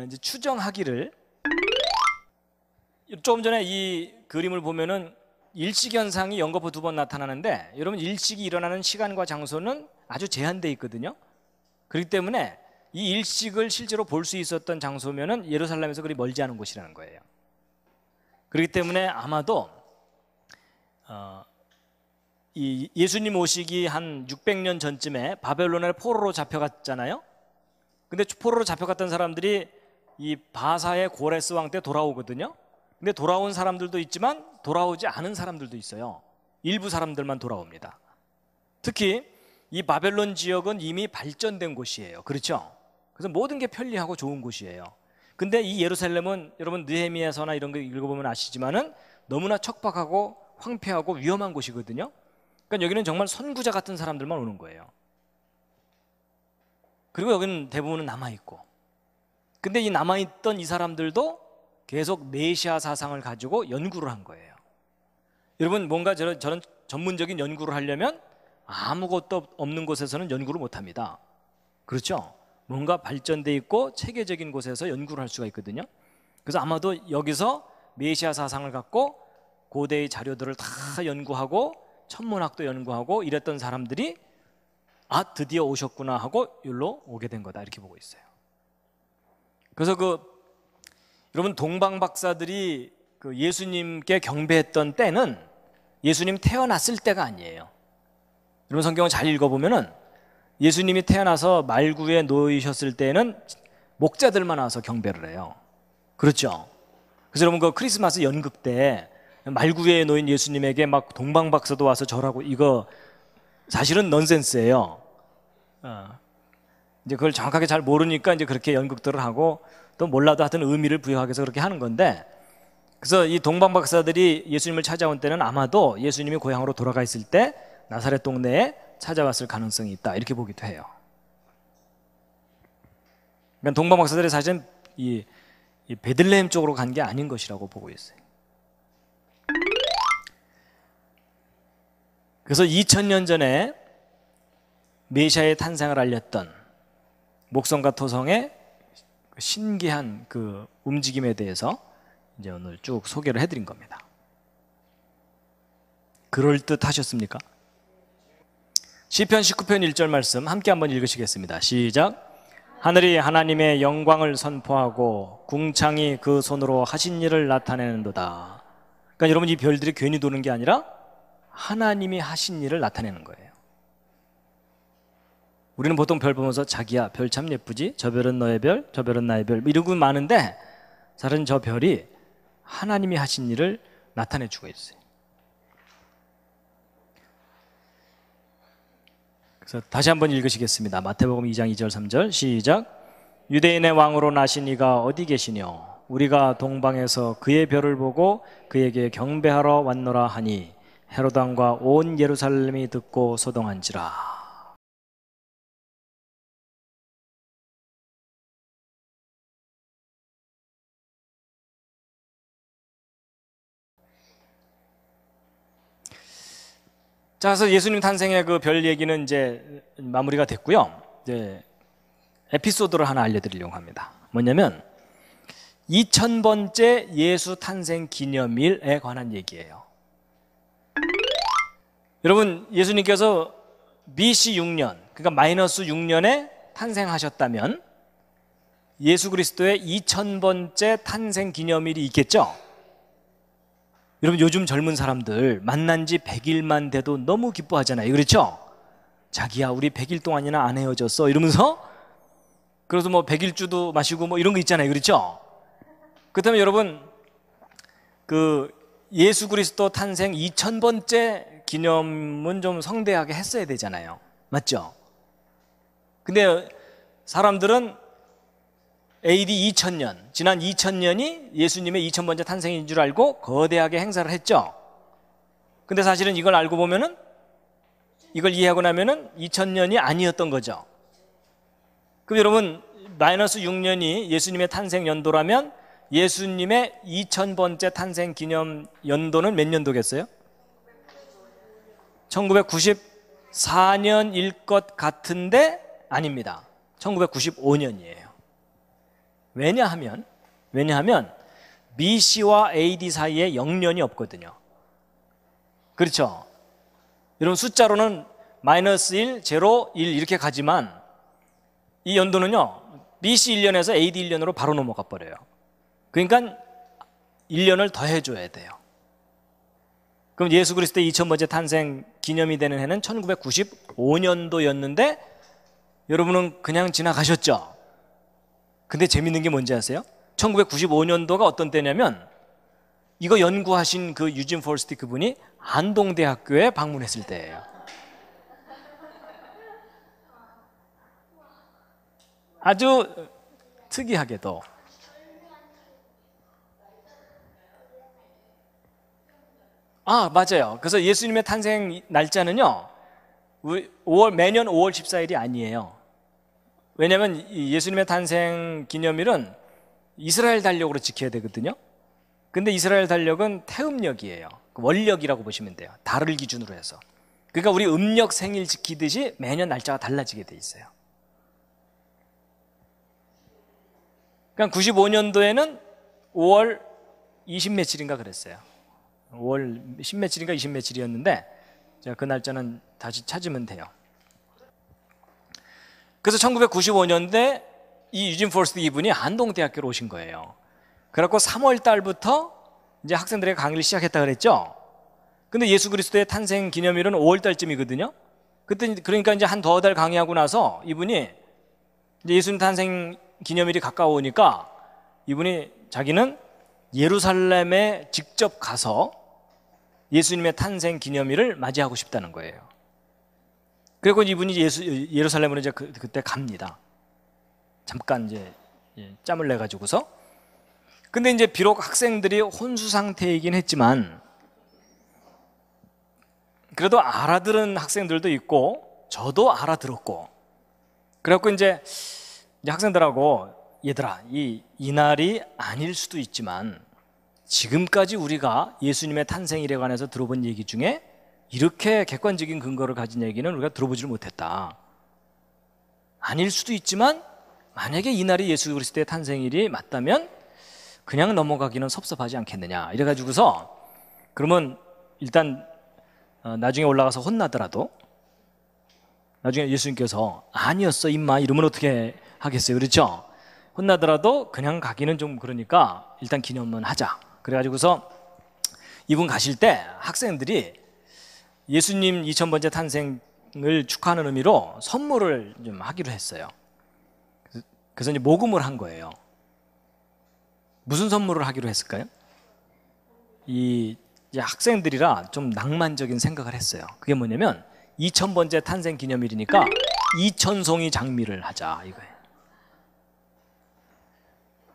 이제 추정하기를, 조금 전에 이 그림을 보면은 일식 현상이 연거푸 2번 나타나는데, 여러분 일식이 일어나는 시간과 장소는 아주 제한되어 있거든요. 그렇기 때문에 이 일식을 실제로 볼 수 있었던 장소면은 예루살렘에서 그리 멀지 않은 곳이라는 거예요. 그렇기 때문에 아마도 이 예수님 오시기 한 600년 전쯤에 바벨론의 포로로 잡혀갔잖아요. 근데 포로로 잡혀갔던 사람들이 이 바사의 고레스 왕 때 돌아오거든요. 근데 돌아온 사람들도 있지만 돌아오지 않은 사람들도 있어요. 일부 사람들만 돌아옵니다. 특히 이 바벨론 지역은 이미 발전된 곳이에요. 그렇죠? 그래서 모든 게 편리하고 좋은 곳이에요. 근데 이 예루살렘은 여러분 느헤미야서나 이런 거 읽어보면 아시지만은 너무나 척박하고 황폐하고 위험한 곳이거든요. 그러니까 여기는 정말 선구자 같은 사람들만 오는 거예요. 그리고 여기는 대부분은 남아있고. 근데 이 남아있던 이 사람들도 계속 메시아 사상을 가지고 연구를 한 거예요. 여러분, 뭔가 저런 전문적인 연구를 하려면 아무것도 없는 곳에서는 연구를 못 합니다. 그렇죠? 뭔가 발전돼 있고 체계적인 곳에서 연구를 할 수가 있거든요. 그래서 아마도 여기서 메시아 사상을 갖고 고대의 자료들을 다 연구하고 천문학도 연구하고 이랬던 사람들이 드디어 오셨구나 하고 여기로 오게 된 거다 이렇게 보고 있어요. 그래서 여러분 동방 박사들이 예수님께 경배했던 때는 예수님 태어났을 때가 아니에요. 여러분 성경을 잘 읽어보면은 예수님이 태어나서 말구에 놓이셨을 때는 목자들만 와서 경배를 해요. 그렇죠? 그래서 여러분 크리스마스 연극 때 말구에 놓인 예수님에게 막 동방 박사도 와서 절하고 이거 사실은 넌센스예요. 이제 그걸 정확하게 잘 모르니까 이제 그렇게 연극들을 하고 또 몰라도 하여튼 의미를 부여하기 위해서 그렇게 하는 건데, 그래서 이 동방 박사들이 예수님을 찾아온 때는 아마도 예수님이 고향으로 돌아가 있을 때 나사렛 동네에 찾아왔을 가능성이 있다 이렇게 보기도 해요. 그러니까 동방 박사들이 사실은 이 베들레헴 쪽으로 간 게 아닌 것이라고 보고 있어요. 그래서 2000년 전에 메시아의 탄생을 알렸던 목성과 토성의 신기한 그 움직임에 대해서 이제 오늘 쭉 소개를 해드린 겁니다. 그럴듯 하셨습니까? 시편 19편 1절 말씀 함께 한번 읽으시겠습니다. 시작. 하늘이 하나님의 영광을 선포하고 궁창이 그 손으로 하신 일을 나타내는도다. 그러니까 여러분 이 별들이 괜히 도는 게 아니라 하나님이 하신 일을 나타내는 거예요. 우리는 보통 별 보면서 자기야 별 참 예쁘지? 저 별은 너의 별, 저 별은 나의 별 이러고 많은데 사실은 저 별이 하나님이 하신 일을 나타내주고 있어요. 그래서 다시 한번 읽으시겠습니다. 마태복음 2장 2절 3절 시작. 유대인의 왕으로 나신 이가 어디 계시뇨? 우리가 동방에서 그의 별을 보고 그에게 경배하러 왔노라 하니 헤롯 왕과 온 예루살렘이 듣고 소동한지라. 자, 그래서 예수님 탄생의 그 별 얘기는 이제 마무리가 됐고요. 이제 에피소드를 하나 알려드리려고 합니다. 뭐냐면 2000번째 예수 탄생 기념일에 관한 얘기예요. 여러분 예수님께서 BC 6년 그러니까 마이너스 6년에 탄생하셨다면 예수 그리스도의 2000번째 탄생 기념일이 있겠죠? 여러분 요즘 젊은 사람들 만난 지 100일만 돼도 너무 기뻐하잖아요. 그렇죠? 자기야 우리 100일 동안이나 안 헤어졌어 이러면서 그래서 뭐 100일주도 마시고 뭐 이런 거 있잖아요. 그렇죠? 그렇다면 여러분 그 예수 그리스도 탄생 2000번째 기념은 좀 성대하게 했어야 되잖아요. 맞죠? 근데 사람들은 AD 2000년, 지난 2000년이 예수님의 2000번째 탄생인 줄 알고 거대하게 행사를 했죠. 근데 사실은 이걸 알고 보면은 이걸 이해하고 나면은 2000년이 아니었던 거죠. 그럼 여러분 마이너스 6년이 예수님의 탄생 연도라면 예수님의 2000번째 탄생 기념 연도는 몇 년도겠어요? 1994년일 것 같은데 아닙니다. 1995년이에요. 왜냐하면 BC와 AD 사이에 0년이 없거든요. 그렇죠? 여러분 숫자로는 마이너스 1, 제로, 1 이렇게 가지만 이 연도는요 BC 1년에서 AD 1년으로 바로 넘어가 버려요. 그러니까 1년을 더 해줘야 돼요. 그럼 예수 그리스도의 2000번째 탄생 기념이 되는 해는 1995년도였는데 여러분은 그냥 지나가셨죠? 근데 재밌는 게 뭔지 아세요? 1995년도가 어떤 때냐면 이거 연구하신 그 유진 폴스티 그분이 안동대학교에 방문했을 때예요. 아주 특이하게도 맞아요. 그래서 예수님의 탄생 날짜는요 매년 5월 14일이 아니에요. 왜냐하면 예수님의 탄생 기념일은 이스라엘 달력으로 지켜야 되거든요. 근데 이스라엘 달력은 태음력이에요. 월력이라고 보시면 돼요. 달을 기준으로 해서. 그러니까 우리 음력 생일 지키듯이 매년 날짜가 달라지게 돼 있어요. 그러니까 95년도에는 5월 20 며칠인가 그랬어요. 5월 10 며칠인가 20 며칠이었는데 제가 그 날짜는 다시 찾으면 돼요. 그래서 1995년대 이 유진 포스트 이분이 안동대학교로 오신 거예요. 그래갖고 3월 달부터 이제 학생들에게 강의를 시작했다 그랬죠. 근데 예수 그리스도의 탄생 기념일은 5월 달쯤이거든요. 그때 그러니까 이제 한 2달 강의하고 나서 이분이 이제 예수님 탄생 기념일이 가까우니까 이분이 자기는 예루살렘에 직접 가서 예수님의 탄생 기념일을 맞이하고 싶다는 거예요. 그리고 이분이 예루살렘으로 이제 그때 갑니다. 잠깐 이제 짬을 내 가지고서. 근데 이제 비록 학생들이 혼수 상태이긴 했지만 그래도 알아들은 학생들도 있고 저도 알아들었고, 그래갖고 이제 학생들하고 얘들아 이 날이 아닐 수도 있지만 지금까지 우리가 예수님의 탄생일에 관해서 들어본 얘기 중에 이렇게 객관적인 근거를 가진 얘기는 우리가 들어보지를 못했다. 아닐 수도 있지만 만약에 이 날이 예수 그리스도의 탄생일이 맞다면 그냥 넘어가기는 섭섭하지 않겠느냐 이래가지고서, 그러면 일단 나중에 올라가서 혼나더라도 나중에 예수님께서 아니었어 임마 이러면 어떻게 하겠어요, 그렇죠? 혼나더라도 그냥 가기는 좀 그러니까 일단 기념은 하자. 그래가지고서 이분 가실 때 학생들이 예수님 2000번째 탄생을 축하하는 의미로 선물을 좀 하기로 했어요. 그래서 이제 모금을 한 거예요. 무슨 선물을 하기로 했을까요? 이 학생들이라 좀 낭만적인 생각을 했어요. 그게 뭐냐면 2000번째 탄생 기념일이니까 2000송이 장미를 하자 이거예요.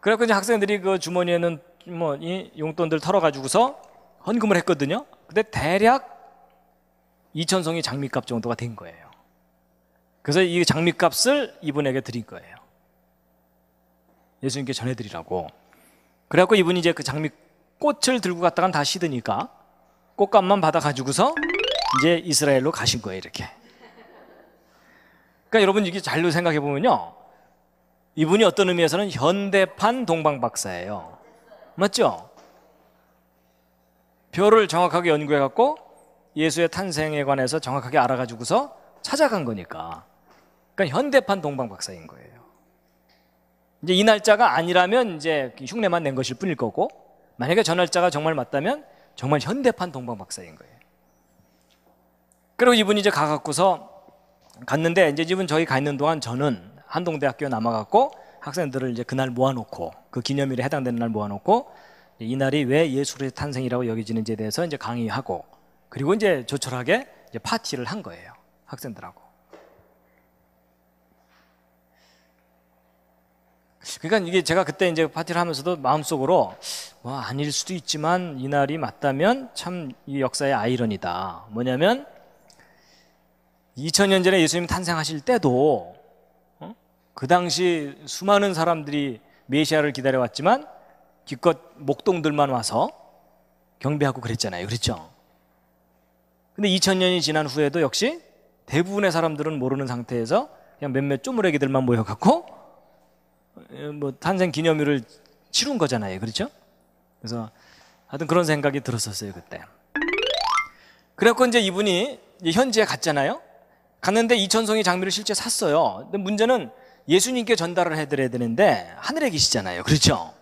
그래서 이제 학생들이 그 주머니에는 뭐 이 용돈들 털어가지고서 헌금을 했거든요. 근데 대략 2000송이 장미값 정도가 된 거예요. 그래서 이 장미값을 이분에게 드린 거예요. 예수님께 전해드리라고. 그래갖고 이분이 이제 그 장미꽃을 들고 갔다간 다 시드니까 꽃값만 받아가지고서 이제 이스라엘로 가신 거예요, 이렇게. 그러니까 여러분 이게 잘로 생각해 보면요, 이분이 어떤 의미에서는 현대판 동방박사예요. 맞죠? 별을 정확하게 연구해갖고 예수의 탄생에 관해서 정확하게 알아가지고서 찾아간 거니까. 그러니까 현대판 동방박사인 거예요. 이제 이 날짜가 아니라면 이제 흉내만 낸 것일 뿐일 거고, 만약에 저 날짜가 정말 맞다면 정말 현대판 동방박사인 거예요. 그리고 이분이 이제 가갖고서 갔는데, 이제 이분 저희 가 있는 동안 저는 한동대학교에 남아갖고 학생들을 이제 그날 모아놓고, 그 기념일에 해당되는 날 모아놓고 이 날이 왜 예수의 탄생이라고 여겨지는지에 대해서 이제 강의하고, 그리고 이제 조촐하게 이제 파티를 한 거예요, 학생들하고. 그러니까 이게 제가 그때 이제 파티를 하면서도 마음속으로 뭐 아닐 수도 있지만 이 날이 맞다면 참 이 역사의 아이러니다. 뭐냐면 2000년 전에 예수님 탄생하실 때도 그 당시 수많은 사람들이 메시아를 기다려왔지만 기껏 목동들만 와서 경배하고 그랬잖아요, 그렇죠? 근데 2000년이 지난 후에도 역시 대부분의 사람들은 모르는 상태에서 그냥 몇몇 쪼무레기들만 모여갖고 뭐 탄생 기념일을 치룬 거잖아요, 그렇죠? 그래서 하여튼 그런 생각이 들었었어요, 그때. 그래갖고 이제 이분이 현지에 갔잖아요. 갔는데 2000송이 장미를 실제 샀어요. 근데 문제는 예수님께 전달을 해드려야 되는데 하늘에 계시잖아요, 그렇죠?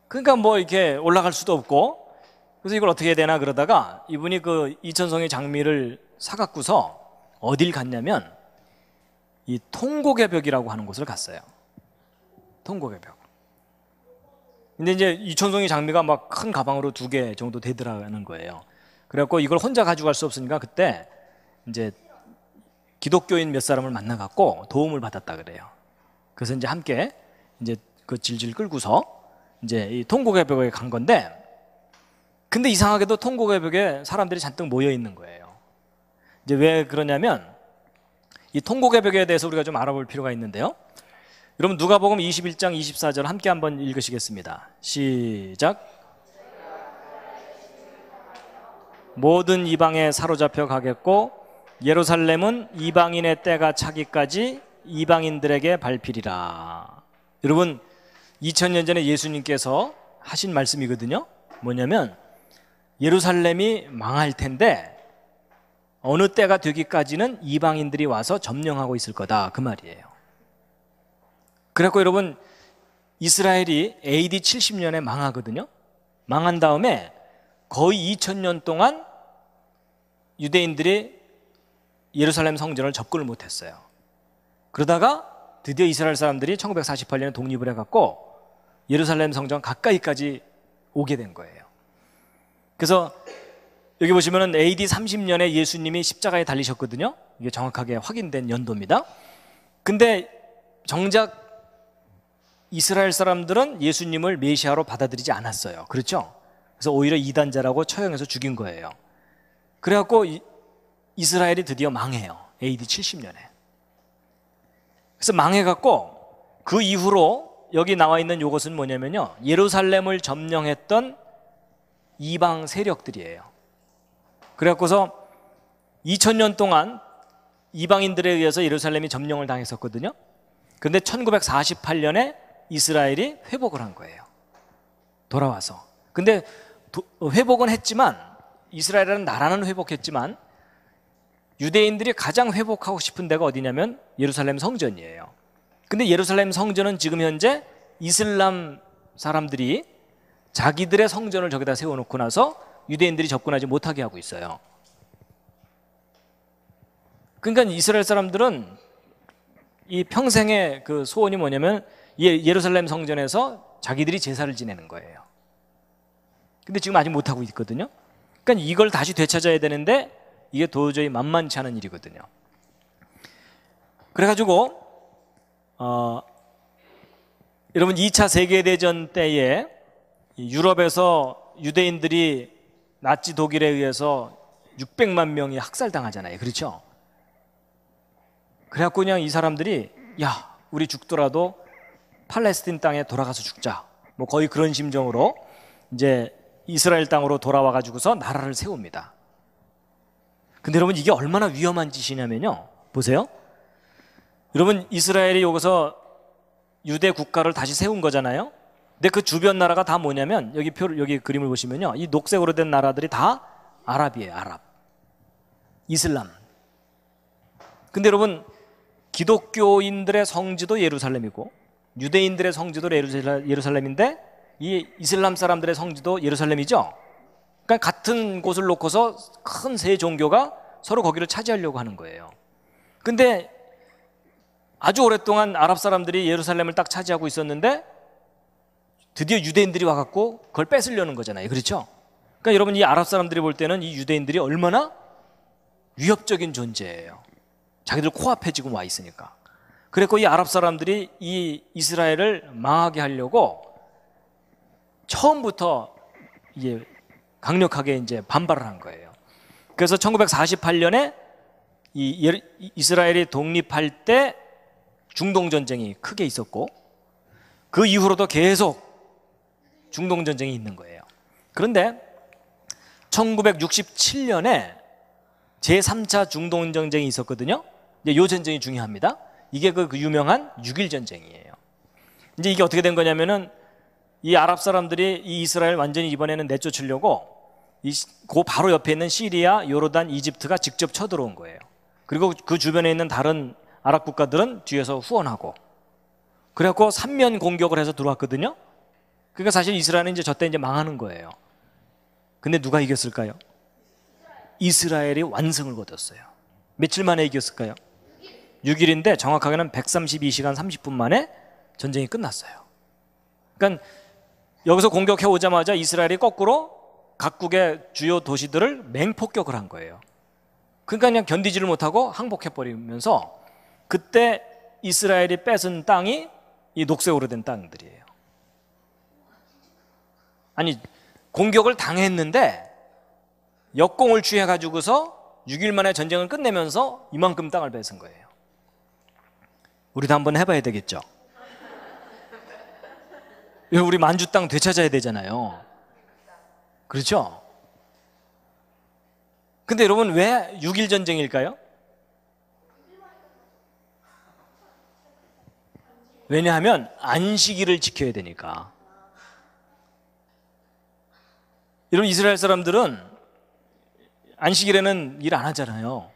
그러니까 뭐 이렇게 올라갈 수도 없고, 그래서 이걸 어떻게 해야 되나 그러다가 이분이 그 2000송이 장미를 사갖고서 어딜 갔냐면 이 통곡의 벽이라고 하는 곳을 갔어요. 통곡의 벽. 근데 이제 2000송이 장미가 막 큰 가방으로 2개 정도 되더라는 거예요. 그래갖고 이걸 혼자 가져갈 수 없으니까 그때 이제 기독교인 몇 사람을 만나갖고 도움을 받았다 그래요. 그래서 이제 함께 이제 그 질질 끌고서 이제 이 통곡의 벽에 간 건데, 근데 이상하게도 통곡의 벽에 사람들이 잔뜩 모여 있는 거예요. 이제 왜 그러냐면 이 통곡의 벽에 대해서 우리가 좀 알아볼 필요가 있는데요. 여러분 누가복음 21장 24절 함께 한번 읽으시겠습니다. 시작. 모든 이방에 사로잡혀 가겠고 예루살렘은 이방인의 때가 차기까지 이방인들에게 밟히리라. 여러분 2000년 전에 예수님께서 하신 말씀이거든요. 뭐냐면 예루살렘이 망할 텐데 어느 때가 되기까지는 이방인들이 와서 점령하고 있을 거다, 그 말이에요. 그래서 여러분, 이스라엘이 AD 70년에 망하거든요. 망한 다음에 거의 2000년 동안 유대인들이 예루살렘 성전을 접근을 못했어요. 그러다가 드디어 이스라엘 사람들이 1948년에 독립을 해갖고 예루살렘 성전 가까이까지 오게 된 거예요. 그래서 여기 보시면은 AD 30년에 예수님이 십자가에 달리셨거든요. 이게 정확하게 확인된 연도입니다. 근데 정작 이스라엘 사람들은 예수님을 메시아로 받아들이지 않았어요. 그렇죠? 그래서 오히려 이단자라고 처형해서 죽인 거예요. 그래갖고 이스라엘이 드디어 망해요. AD 70년에. 그래서 망해갖고 그 이후로 여기 나와 있는 이것은 뭐냐면요, 예루살렘을 점령했던 이방 세력들이에요. 그래갖고서 2000년 동안 이방인들에 의해서 예루살렘이 점령을 당했었거든요. 그런데 1948년에 이스라엘이 회복을 한 거예요. 돌아와서. 근데 회복은 했지만, 이스라엘이라는 나라는 회복했지만 유대인들이 가장 회복하고 싶은 데가 어디냐면 예루살렘 성전이에요. 근데 예루살렘 성전은 지금 현재 이슬람 사람들이 자기들의 성전을 저기다 세워놓고 나서 유대인들이 접근하지 못하게 하고 있어요. 그러니까 이스라엘 사람들은 이 평생의 그 소원이 뭐냐면 예루살렘 성전에서 자기들이 제사를 지내는 거예요. 근데 지금 아직 못하고 있거든요. 그러니까 이걸 다시 되찾아야 되는데 이게 도저히 만만치 않은 일이거든요. 그래가지고 여러분 2차 세계대전 때에 유럽에서 유대인들이 나치 독일에 의해서 600만 명이 학살당하잖아요. 그렇죠? 그래갖고 그냥 이 사람들이 야, 우리 죽더라도 팔레스틴 땅에 돌아가서 죽자, 뭐 거의 그런 심정으로 이제 이스라엘 땅으로 돌아와 가지고서 나라를 세웁니다. 근데 여러분, 이게 얼마나 위험한 짓이냐면요, 보세요. 여러분, 이스라엘이 여기서 유대 국가를 다시 세운 거잖아요. 근데 그 주변 나라가 다 뭐냐면, 여기 그림을 보시면요, 이 녹색으로 된 나라들이 다 아랍이에요. 아랍, 이슬람. 근데 여러분, 기독교인들의 성지도 예루살렘이고 유대인들의 성지도 예루살렘인데 이 이슬람 사람들의 성지도 예루살렘이죠. 그러니까 같은 곳을 놓고서 큰 세 종교가 서로 거기를 차지하려고 하는 거예요. 근데 아주 오랫동안 아랍 사람들이 예루살렘을 딱 차지하고 있었는데 드디어 유대인들이 와갖고 그걸 뺏으려는 거잖아요. 그렇죠? 그러니까 여러분, 이 아랍 사람들이 볼 때는 이 유대인들이 얼마나 위협적인 존재예요. 자기들 코앞에 지금 와 있으니까. 그래서 이 아랍 사람들이 이 이스라엘을 망하게 하려고 처음부터 이제 강력하게 이제 반발을 한 거예요. 그래서 1948년에 이스라엘이 독립할 때 중동 전쟁이 크게 있었고 그 이후로도 계속 중동 전쟁이 있는 거예요. 그런데 1967년에 제3차 중동 전쟁이 있었거든요. 이제 이 전쟁이 중요합니다. 이게 그 유명한 6.1 전쟁이에요. 이제 이게 어떻게 된 거냐면은 이 아랍 사람들이 이 이스라엘 완전히 이번에는 내쫓으려고 그 바로 옆에 있는 시리아, 요르단, 이집트가 직접 쳐들어온 거예요. 그리고 그 주변에 있는 다른 아랍 국가들은 뒤에서 후원하고, 그래갖고 3면 공격을 해서 들어왔거든요. 그러니까 사실 이스라엘은 이제 저때 이제 망하는 거예요. 근데 누가 이겼을까요? 이스라엘이 완승을 거뒀어요. 며칠 만에 이겼을까요? 6일인데 정확하게는 132시간 30분 만에 전쟁이 끝났어요. 그러니까 여기서 공격해 오자마자 이스라엘이 거꾸로 각국의 주요 도시들을 맹폭격을 한 거예요. 그러니까 그냥 견디지를 못하고 항복해버리면서 그때 이스라엘이 뺏은 땅이 이 녹색으로 된 땅들이에요. 아니, 공격을 당했는데 역공을 취해가지고서 6일 만에 전쟁을 끝내면서 이만큼 땅을 뺏은 거예요. 우리도 한번 해봐야 되겠죠? 우리 만주 땅 되찾아야 되잖아요. 그렇죠? 근데 여러분, 왜 6.1 전쟁일까요? 왜냐하면 안식일을 지켜야 되니까. 여러분 이스라엘 사람들은 안식일에는 일 안 하잖아요.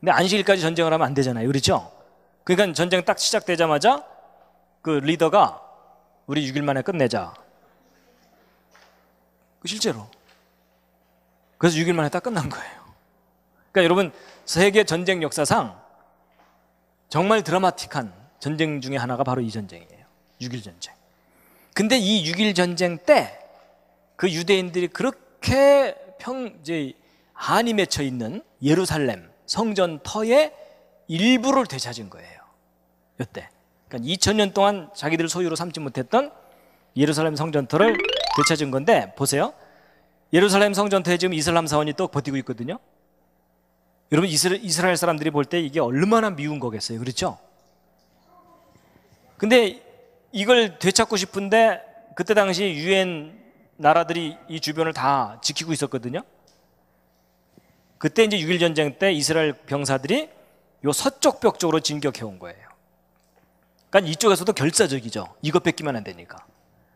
근데 안식일까지 전쟁을 하면 안 되잖아요. 그렇죠? 그러니까 전쟁 딱 시작되자마자 그 리더가 우리 6일 만에 끝내자. 실제로. 그래서 6일 만에 딱 끝난 거예요. 그러니까 여러분 세계 전쟁 역사상 정말 드라마틱한 전쟁 중에 하나가 바로 이 전쟁이에요. 6일 전쟁. 근데 이 6일 전쟁 때 그 유대인들이 그렇게 한이 맺혀 있는 예루살렘 성전 터의 일부를 되찾은 거예요. 이때. 그러니까 2000년 동안 자기들 소유로 삼지 못했던 예루살렘 성전터를 되찾은 건데 보세요. 예루살렘 성전터에 지금 이슬람 사원이 또 버티고 있거든요. 여러분 이스라엘 사람들이 볼 때 이게 얼마나 미운 거겠어요. 그렇죠? 근데 이걸 되찾고 싶은데 그때 당시 유엔 나라들이 이 주변을 다 지키고 있었거든요. 그때 이제 6일 전쟁 때 이스라엘 병사들이 요 서쪽 벽 쪽으로 진격해 온 거예요. 그러니까 이쪽에서도 결사적이죠. 이거 뺏기면 안 되니까.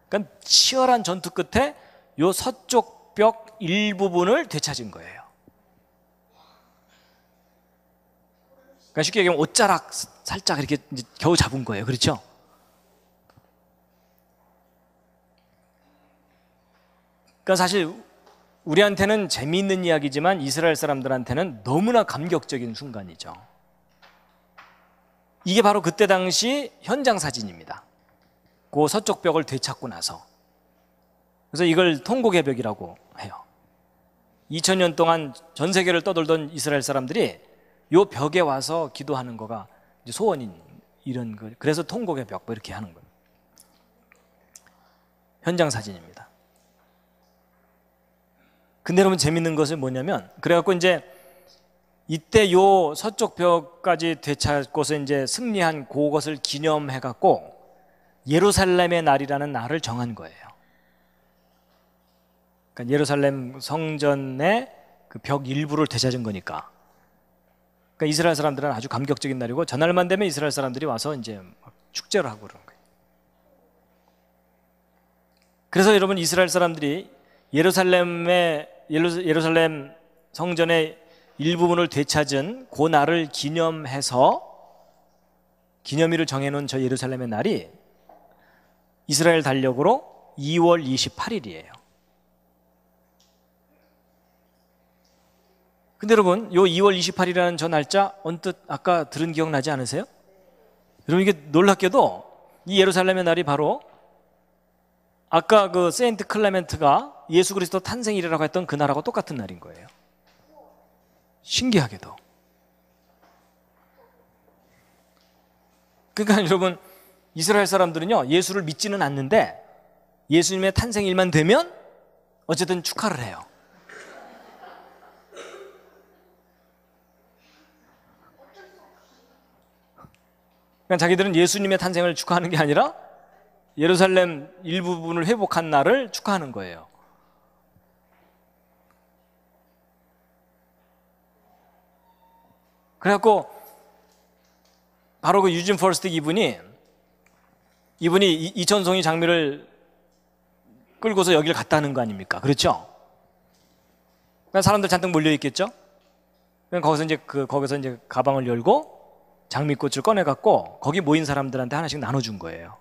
그러니까 치열한 전투 끝에 요 서쪽 벽 일부분을 되찾은 거예요. 그러니까 쉽게 얘기하면 옷자락 살짝 이렇게 이제 겨우 잡은 거예요. 그렇죠? 그러니까 사실 우리한테는 재미있는 이야기지만 이스라엘 사람들한테는 너무나 감격적인 순간이죠. 이게 바로 그때 당시 현장 사진입니다. 그 서쪽 벽을 되찾고 나서. 그래서 이걸 통곡의 벽이라고 해요. 2000년 동안 전 세계를 떠돌던 이스라엘 사람들이 요 벽에 와서 기도하는 거가 이제 소원인 이런 거. 그래서 통곡의 벽 뭐 이렇게 하는 거예요. 현장 사진입니다. 근데 여러분 재밌는 것은 뭐냐면 그래갖고 이제 이때 요 서쪽 벽까지 되찾고서 이제 승리한 그것을 기념해갖고 예루살렘의 날이라는 날을 정한 거예요. 그러니까 예루살렘 성전의 그 벽 일부를 되찾은 거니까. 그러니까 이스라엘 사람들은 아주 감격적인 날이고 전날만 되면 이스라엘 사람들이 와서 이제 막 축제를 하고 그러는 거예요. 그래서 여러분 이스라엘 사람들이 예루살렘 성전의 일부분을 되찾은 그 날을 기념해서 기념일을 정해놓은 저 예루살렘의 날이 이스라엘 달력으로 2월 28일이에요. 근데 여러분 요 2월 28일이라는 저 날짜 언뜻 아까 들은 기억 나지 않으세요? 여러분 이게 놀랍게도 이 예루살렘의 날이 바로 아까 그 세인트 클레멘트가 예수 그리스도 탄생일이라고 했던 그 날하고 똑같은 날인 거예요. 신기하게도. 그러니까 여러분 이스라엘 사람들은요 예수를 믿지는 않는데 예수님의 탄생일만 되면 어쨌든 축하를 해요. 그러니까 자기들은 예수님의 탄생을 축하하는 게 아니라 예루살렘 일부분을 회복한 날을 축하하는 거예요. 그래갖고 바로 그 유진 퍼스트 이분이 이천송이 장미를 끌고서 여기를 갔다는 거 아닙니까? 그렇죠? 그러니까 사람들 잔뜩 몰려 있겠죠? 그러니까 거기서 이제 가방을 열고 장미꽃을 꺼내 갖고 거기 모인 사람들한테 하나씩 나눠준 거예요.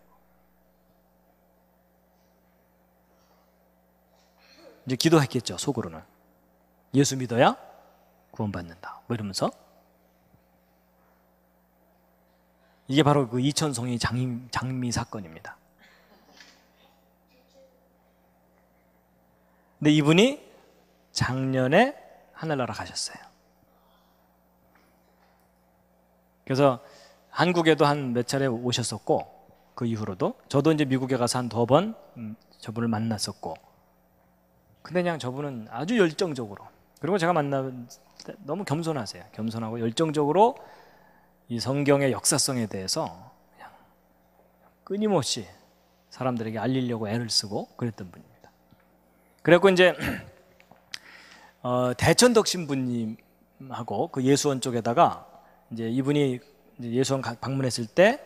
이제 기도했겠죠, 속으로는. 예수 믿어야 구원받는다. 뭐 이러면서. 이게 바로 그 이천송이 장미 사건입니다. 근데 이분이 작년에 하늘나라 가셨어요. 그래서 한국에도 한 몇 차례 오셨었고 그 이후로도 저도 이제 미국에 가서 한 2번 저분을 만났었고 근데 그냥 저분은 아주 열정적으로 그리고 제가 만나면 너무 겸손하세요. 겸손하고 열정적으로 이 성경의 역사성에 대해서 그냥 끊임없이 사람들에게 알리려고 애를 쓰고 그랬던 분입니다. 그래갖고 이제 대천덕 신부님하고 그 예수원 쪽에다가 이제 이분이 이제 예수원 방문했을 때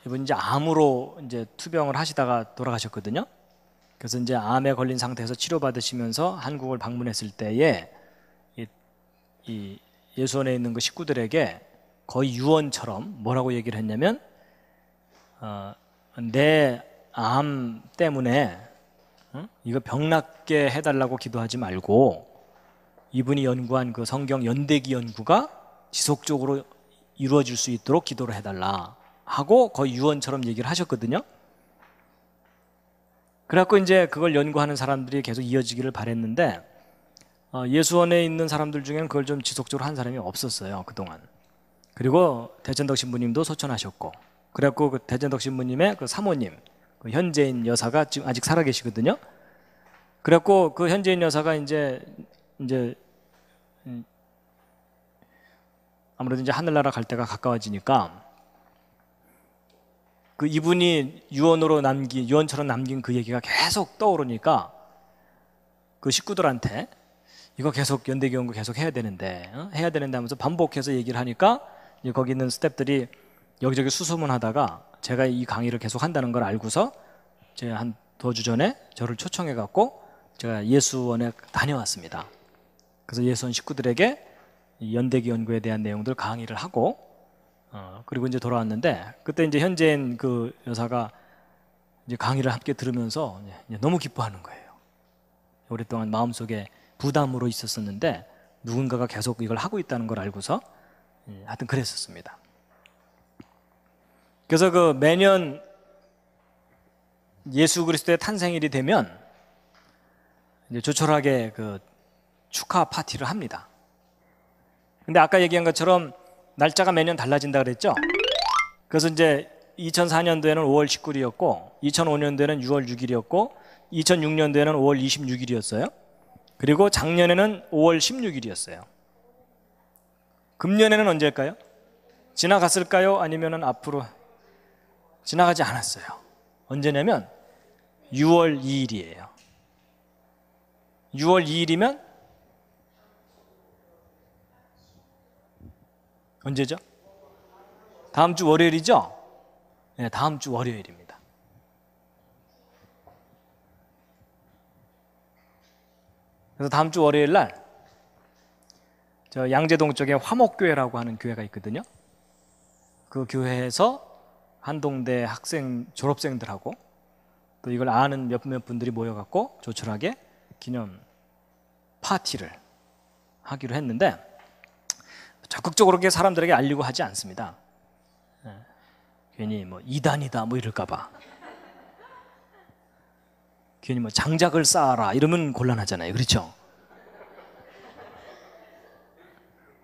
이분이 이제 암으로 이제 투병을 하시다가 돌아가셨거든요. 그래서 이제 암에 걸린 상태에서 치료받으시면서 한국을 방문했을 때에 이 예수원에 있는 그 식구들에게 거의 유언처럼 뭐라고 얘기를 했냐면 내 암 때문에 이거 병 낫게 해달라고 기도하지 말고 이분이 연구한 그 성경 연대기 연구가 지속적으로 이루어질 수 있도록 기도를 해달라 하고 거의 유언처럼 얘기를 하셨거든요. 그래갖고 이제 그걸 연구하는 사람들이 계속 이어지기를 바랬는데 예수원에 있는 사람들 중에는 그걸 좀 지속적으로 한 사람이 없었어요, 그동안. 그리고 대전덕 신부님도 소천하셨고, 그래갖고 그 대전덕 신부님의 그 사모님, 그 현재인 여사가 지금 아직 살아계시거든요. 그래갖고 그 현재인 여사가 이제 아무래도 이제 하늘나라 갈 때가 가까워지니까 그 이분이 유언처럼 남긴 그 얘기가 계속 떠오르니까 그 식구들한테 이거 계속 연대기 연구 계속 해야 되는데 하면서 반복해서 얘기를 하니까 이제 거기 있는 스태프들이 여기저기 수소문하다가 제가 이 강의를 계속 한다는 걸 알고서 제가 한 두 주 전에 저를 초청해 갖고 제가 예수원에 다녀왔습니다. 그래서 예수원 식구들에게 이 연대기 연구에 대한 내용들 강의를 하고 그리고 이제 돌아왔는데 그때 이제 현재인 그 여사가 이제 강의를 함께 들으면서 이제 너무 기뻐하는 거예요. 오랫동안 마음속에 부담으로 있었었는데 누군가가 계속 이걸 하고 있다는 걸 알고서 하여튼 그랬었습니다. 그래서 그 매년 예수 그리스도의 탄생일이 되면 이제 조촐하게 그 축하 파티를 합니다. 근데 아까 얘기한 것처럼 날짜가 매년 달라진다 그랬죠? 그래서 이제 2004년도에는 5월 19일이었고 2005년도에는 6월 6일이었고 2006년도에는 5월 26일이었어요. 그리고 작년에는 5월 16일이었어요. 금년에는 언제일까요? 지나갔을까요? 아니면 앞으로 지나가지 않았어요. 언제냐면 6월 2일이에요. 6월 2일이면 언제죠? 다음 주 월요일이죠? 네, 다음 주 월요일입니다. 그래서 다음 주 월요일 날 저 양재동 쪽에 화목교회라고 하는 교회가 있거든요. 그 교회에서 한동대 졸업생들하고 또 이걸 아는 몇몇 분들이 모여갖고 조촐하게 기념 파티를 하기로 했는데 적극적으로 그렇게 사람들에게 알리고 하지 않습니다. 괜히 뭐 이단이다 뭐 이럴까봐. 괜히 뭐 장작을 쌓아라 이러면 곤란하잖아요. 그렇죠?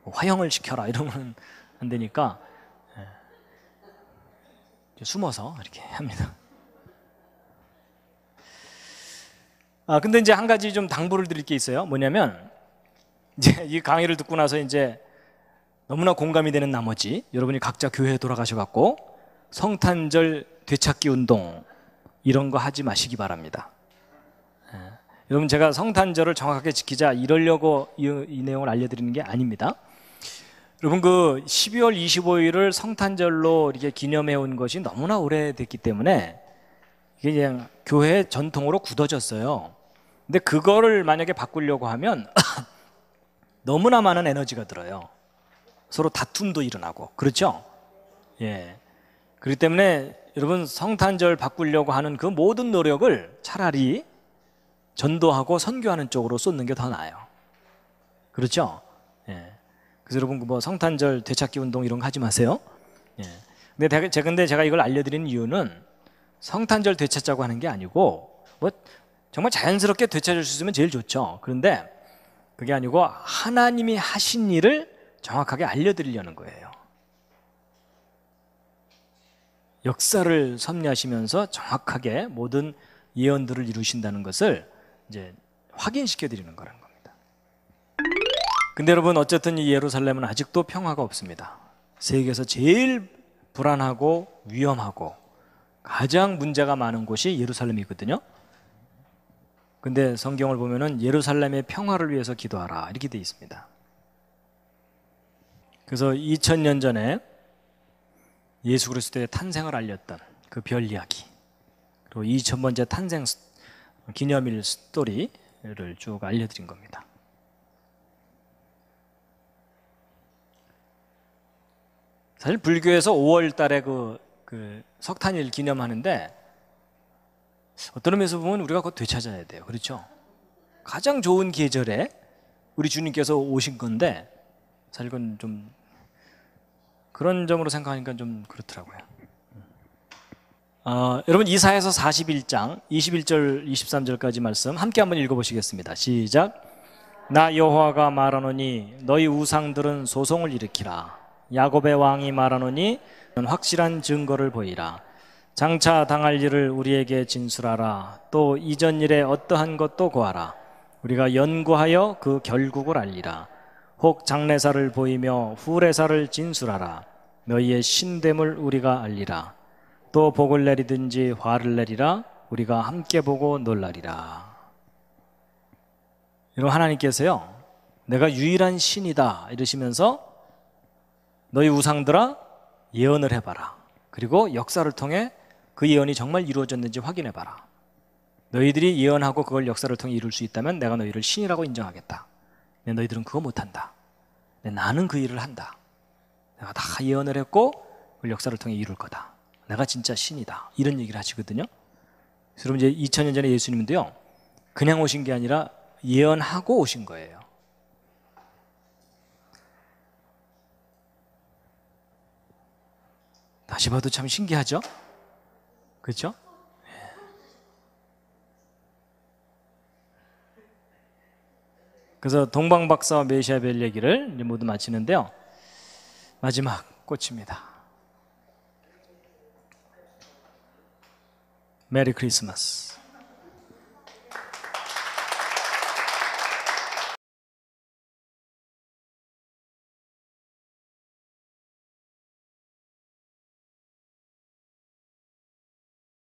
화형을 시켜라 이러면 안 되니까 숨어서 이렇게 합니다. 근데 이제 한 가지 좀 당부를 드릴 게 있어요. 뭐냐면 이제 이 강의를 듣고 나서 이제 너무나 공감이 되는 나머지 여러분이 각자 교회에 돌아가셔갖고 성탄절 되찾기 운동 이런 거 하지 마시기 바랍니다. 여러분 제가 성탄절을 정확하게 지키자 이러려고 이 내용을 알려드리는 게 아닙니다. 여러분 그 12월 25일을 성탄절로 이렇게 기념해 온 것이 너무나 오래됐기 때문에 이게 그냥 교회 전통으로 굳어졌어요. 근데 그거를 만약에 바꾸려고 하면 너무나 많은 에너지가 들어요. 서로 다툼도 일어나고 그렇죠? 예. 그렇기 때문에 여러분 성탄절 바꾸려고 하는 그 모든 노력을 차라리 전도하고 선교하는 쪽으로 쏟는 게 더 나아요. 그렇죠? 예. 그래서 여러분 뭐 성탄절 되찾기 운동 이런 거 하지 마세요. 예. 근데 제가 이걸 알려드리는 이유는 성탄절 되찾자고 하는 게 아니고 뭐 정말 자연스럽게 되찾을 수 있으면 제일 좋죠. 그런데 그게 아니고 하나님이 하신 일을 정확하게 알려드리려는 거예요. 역사를 섭리하시면서 정확하게 모든 예언들을 이루신다는 것을 이제 확인시켜 드리는 거라는 겁니다. 근데 여러분 어쨌든 이 예루살렘은 아직도 평화가 없습니다. 세계에서 제일 불안하고 위험하고 가장 문제가 많은 곳이 예루살렘이거든요. 근데 성경을 보면은 예루살렘의 평화를 위해서 기도하라 이렇게 되어 있습니다. 그래서 2000년 전에 예수 그리스도의 탄생을 알렸던 그 별 이야기, 그리고 2000번째 탄생 기념일 스토리를 쭉 알려드린 겁니다. 사실 불교에서 5월 달에 그 석탄일 기념하는데 어떤 의미에서 보면 우리가 그거 되찾아야 돼요. 그렇죠? 가장 좋은 계절에 우리 주님께서 오신 건데 사실 그건 좀 그런 점으로 생각하니까 좀 그렇더라고요. 여러분 이사야서 41장 21절 23절까지 말씀 함께 한번 읽어보시겠습니다. 시작. 나 여호와가 말하노니 너희 우상들은 소송을 일으키라. 야곱의 왕이 말하노니 확실한 증거를 보이라. 장차 당할 일을 우리에게 진술하라. 또 이전 일에 어떠한 것도 고하라. 우리가 연구하여 그 결국을 알리라. 혹 장래사를 보이며 후래사를 진술하라. 너희의 신됨을 우리가 알리라. 또 복을 내리든지 화를 내리라. 우리가 함께 보고 놀라리라. 여러분 하나님께서요 내가 유일한 신이다 이러시면서 너희 우상들아 예언을 해봐라. 그리고 역사를 통해 그 예언이 정말 이루어졌는지 확인해봐라. 너희들이 예언하고 그걸 역사를 통해 이룰 수 있다면 내가 너희를 신이라고 인정하겠다. 근데 너희들은 그거 못한다. 근데 나는 그 일을 한다. 내가 다 예언을 했고 그걸 역사를 통해 이룰 거다. 내가 진짜 신이다. 이런 얘기를 하시거든요. 그래서 여러분 이제 2000년 전에 예수님도요 그냥 오신 게 아니라 예언하고 오신 거예요. 다시 봐도 참 신기하죠? 그렇죠? 그래서 동방박사와 메시아벨 얘기를 이제 모두 마치는데요. 마지막 꽃입니다. 메리 크리스마스.